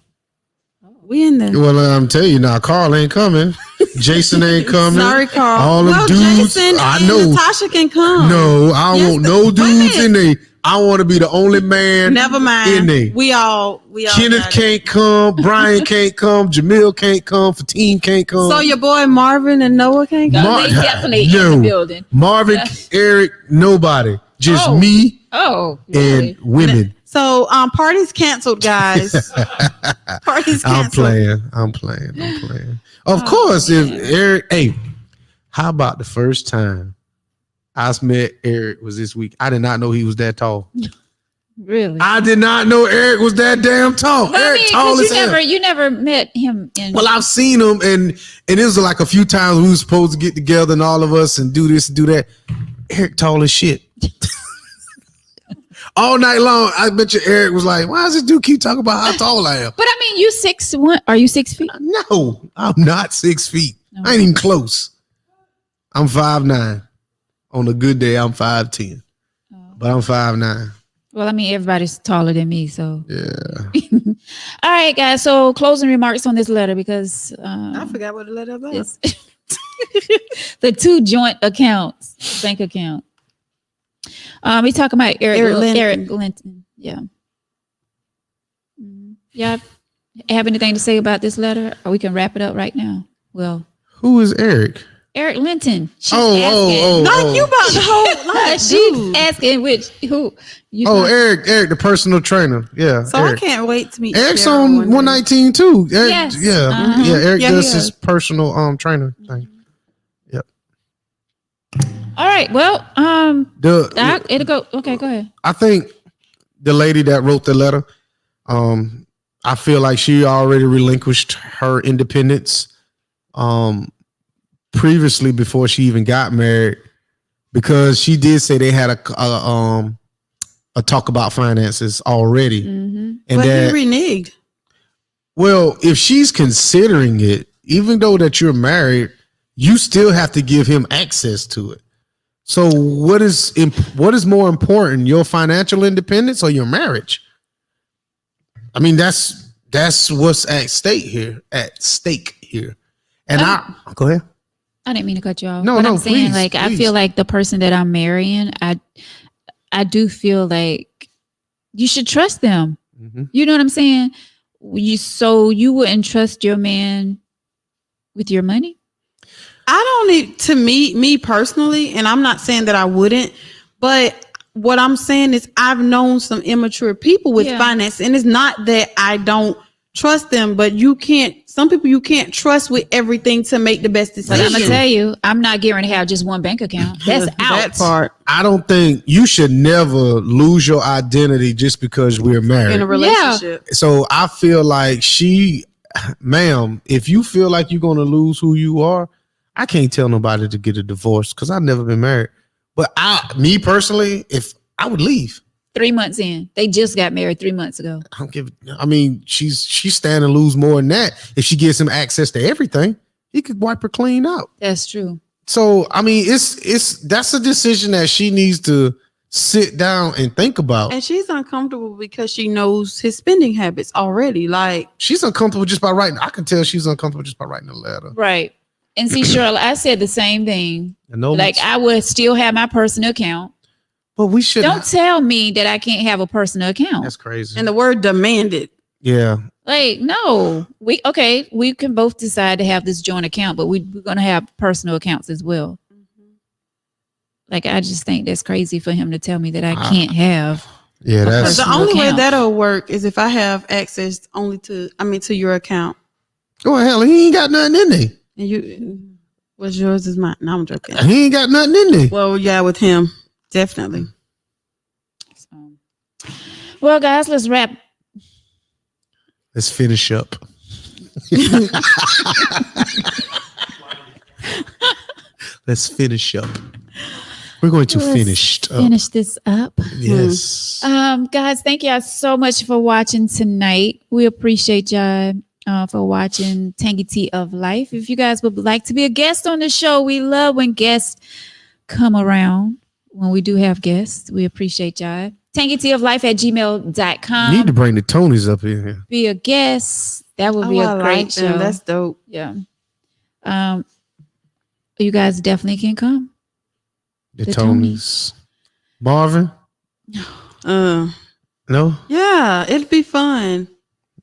We in there. Well, I'm telling you now, Carl ain't coming. Jason ain't coming. Sorry, Carl. All them dudes. Jason I and know. Natasha can come. No, I don't want no dudes Wait a in there. I want to be the only man. Never mind. In there. We all. Kenneth can't come. Brian can't come. Jamil can't come. Fatine can't come. So your boy Marvin and Noah can't come. They definitely in the building. Marvin, Eric, nobody. Just me and women. So party's canceled, guys. Party's canceled. I'm playing. Of course, if Eric, hey, how about the first time I met Eric was this week? I did not know he was that tall. Really? I did not know Eric was that damn tall. But Eric tall as hell. You never met him. Well, I've seen him, and it was like a few times we were supposed to get together and all of us and do this and do that. Eric tall as shit. All night long, I bet you Eric was like, "Why does this dude keep talking about how tall I am?" But I mean, you 6'1". Are you 6 feet? No, I'm not 6 feet. No. I ain't even close. I'm 5'9". On a good day, I'm 5'10". But I'm 5'9". Well, I mean, everybody's taller than me, so Yeah. All right, guys. So closing remarks on this letter because I forgot what the letter was. The two joint accounts, bank account. We talking about Eric Linton. Yeah. Yeah. Have anything to say about this letter, or we can wrap it up right now? Well, Who is Eric? Eric Linton. She's Not you about the whole life. She's asking who. Eric, the personal trainer. Yeah. So Eric. I can't wait to meet. Eric's Cheryl on one day. 119 too. Eric, Yes. Yeah. Uh-huh. Yeah. Eric Yeah, does he his personal trainer thing. Yep. All right. Well, it'll go. Okay, go ahead. I think the lady that wrote the letter, I feel like she already relinquished her independence previously before she even got married, because she did say they had a talk about finances already. Mm-hmm. And But that, he reneged. well, if she's considering it, even though that you're married, you still have to give him access to it. So what is more important, your financial independence or your marriage? I mean, that's what's at stake here. And go ahead. I didn't mean to cut you off. No, but no, I'm saying, please, like, I please. feel like the person that I'm marrying, I do feel like you should trust them. Mm-hmm. You know what I'm saying? You wouldn't trust your man with your money? I don't need to me personally, and I'm not saying that I wouldn't, but what I'm saying is I've known some immature people with finance, and it's not that I don't trust them, but some people you can't trust with everything to make the best decision. But I'm gonna tell you, I'm not guaranteed to have just one bank account. That's out. That part. I don't think you should never lose your identity just because we're married In a relationship. Yeah. So I feel like ma'am, if you feel like you're gonna lose who you are, I can't tell nobody to get a divorce because I've never been married. But me personally, if I would leave. 3 months in. They just got married 3 months ago. I mean, she's standing to lose more than that. If she gives him access to everything, he could wipe her clean out. That's true. So I mean, that's a decision that she needs to sit down and think about. And she's uncomfortable because she knows his spending habits already. Like, she's uncomfortable just by writing. I can tell she's uncomfortable just by writing a letter. Right. And see, Cheryl, I said the same thing. Like, I would still have my personal account. But we should Don't tell me that I can't have a personal account. That's crazy. And the word demanded. Yeah. Like, no. We can both decide to have this joint account, but we're gonna have personal accounts as well. Like, I just think that's crazy for him to tell me that I can't have. Yeah, that's the only way that'll work is if I have access only to your account. Oh hell, he ain't got nothing in there. And what's yours is mine. No, I'm joking. He ain't got nothing in there. Well, yeah, with him, definitely. Well, guys, let's wrap. Let's finish up. Let's finish up. We're going to finish this up. Yes. Guys, thank y'all so much for watching tonight. We appreciate y'all for watching Tangy Tea of Life. If you guys would like to be a guest on the show, we love when guests come around. When we do have guests, we appreciate y'all. tangyteaoflife@gmail.com. Need to bring the Tonys up in here. Be a guest. That would be a great show. That's dope. Yeah. You guys definitely can come. The Tonys. Marvin? No? Yeah, it'd be fun.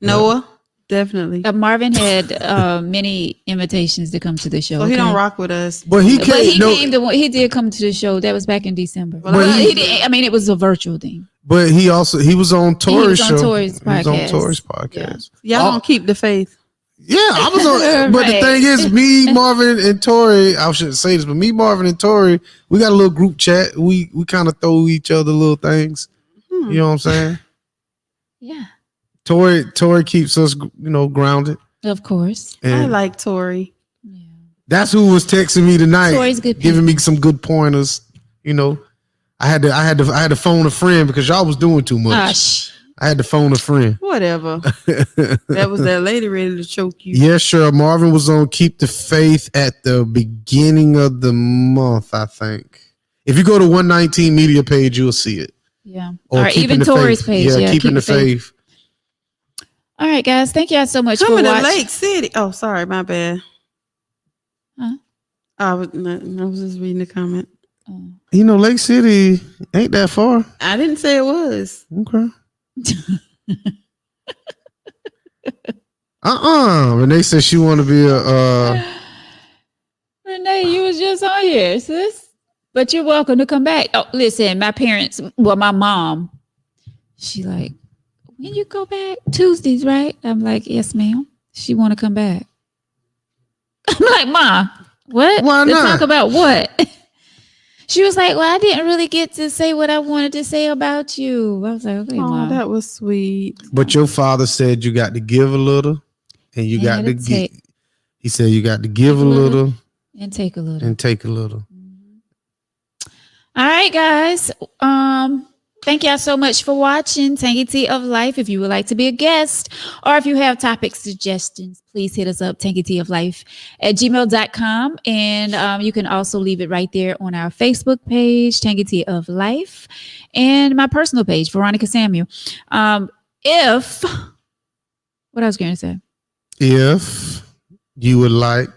Noah, definitely. Marvin had many invitations to come to the show. So he don't rock with us. But he did come to the show. That was back in December. Well, he did, I mean, it was a virtual thing. But he was on Tori's show. Tori's podcast. He was on Tori's podcast. Yeah. Y'all don't keep the faith. Yeah, I was on. But the thing is, me, Marvin, and Tori. I shouldn't say this, but me, Marvin, and Tori, we got a little group chat. We kind of throw each other little things. You know what I'm saying? Yeah. Tori keeps us, grounded. Of course. And I like Tori. Yeah. That's who was texting me tonight, Tori's good, giving me some good pointers. I had to phone a friend because y'all was doing too much. I had to phone a friend. Whatever. That was that lady ready to choke you. Yeah, sure. Marvin was on Keep the Faith at the beginning of the month, I think. If you go to 119 Media page, you'll see it. Yeah. Or even Tori's page. Yeah, Keeping the Faith. All right, guys. Thank y'all so much for Coming watching. to Lake City. Oh, sorry, my bad. Huh? I was just reading the comment. Lake City ain't that far. I didn't say it was. Okay. Renee said she want to be a Renee, you was just on here, sis. But you're welcome to come back. Oh, listen, my mom, she like, when you go back? Tuesdays, right? I'm like, yes, ma'am. She want to come back. I'm like, Ma, what? Why not? To talk about what? She was like, well, I didn't really get to say what I wanted to say about you. I was like, okay, Mom. That was sweet. But your father said you got to give a little and you got to get. He said you got to give a little and take a little. And take a little. All right, guys. Thank y'all so much for watching Tangy Tea of Life. If you would like to be a guest or if you have topic suggestions, please hit us up, tangyteaoflife@gmail.com. And you can also leave it right there on our Facebook page, Tangy Tea of Life, and my personal page, Veronica Samuel. What I was going to say. If you would like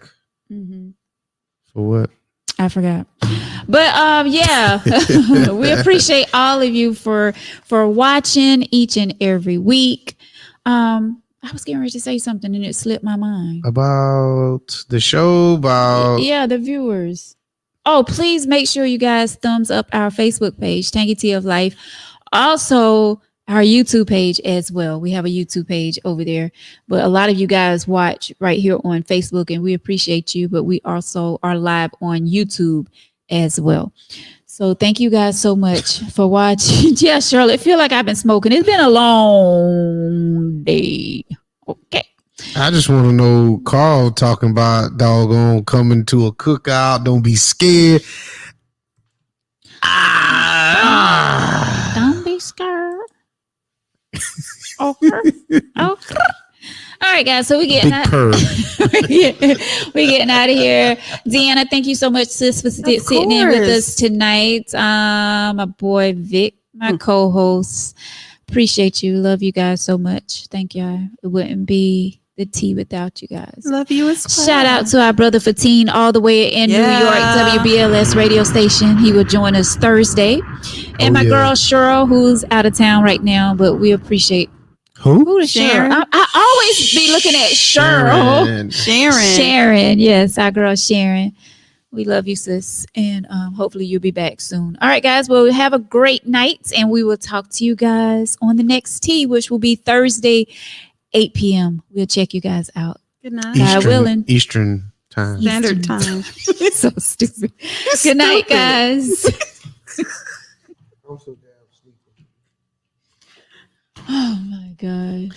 for For what? I forgot. But yeah, we appreciate all of you for watching each and every week. I was getting ready to say something and it slipped my mind. About the show, yeah, the viewers. Oh, please make sure you guys thumbs up our Facebook page, Tangy Tea of Life. Also, our YouTube page as well. We have a YouTube page over there, but a lot of you guys watch right here on Facebook and we appreciate you, but we also are live on YouTube as well. So thank you guys so much for watching. Yeah, Charlotte, feel like I've been smoking. It's been a long day. Okay. I just want to know Carl talking about doggone coming to a cookout. Don't be scared. Don't be scared. Okay. Okay. All right, guys. So we getting out. we getting out of here. Deanna, thank you so much, sis, for sitting in with us tonight. My boy Vic, my co-host. Appreciate you. Love you guys so much. Thank y'all. It wouldn't be the tea without you guys. Love you as well. Shout out to our brother Fatine all the way in New York, WBLS radio station. He will join us Thursday. And my girl Cheryl, who's out of town right now, but we appreciate who is Sharon? I always be looking at Cheryl. Sharon. Yes, our girl Sharon. We love you, sis. And hopefully you'll be back soon. All right, guys. Well, have a great night. And we will talk to you guys on the next tea, which will be Thursday, 8 p.m. We'll check you guys out. Good night. God willing. Eastern time. Standard time. So stupid. Good night, guys. Oh, my God.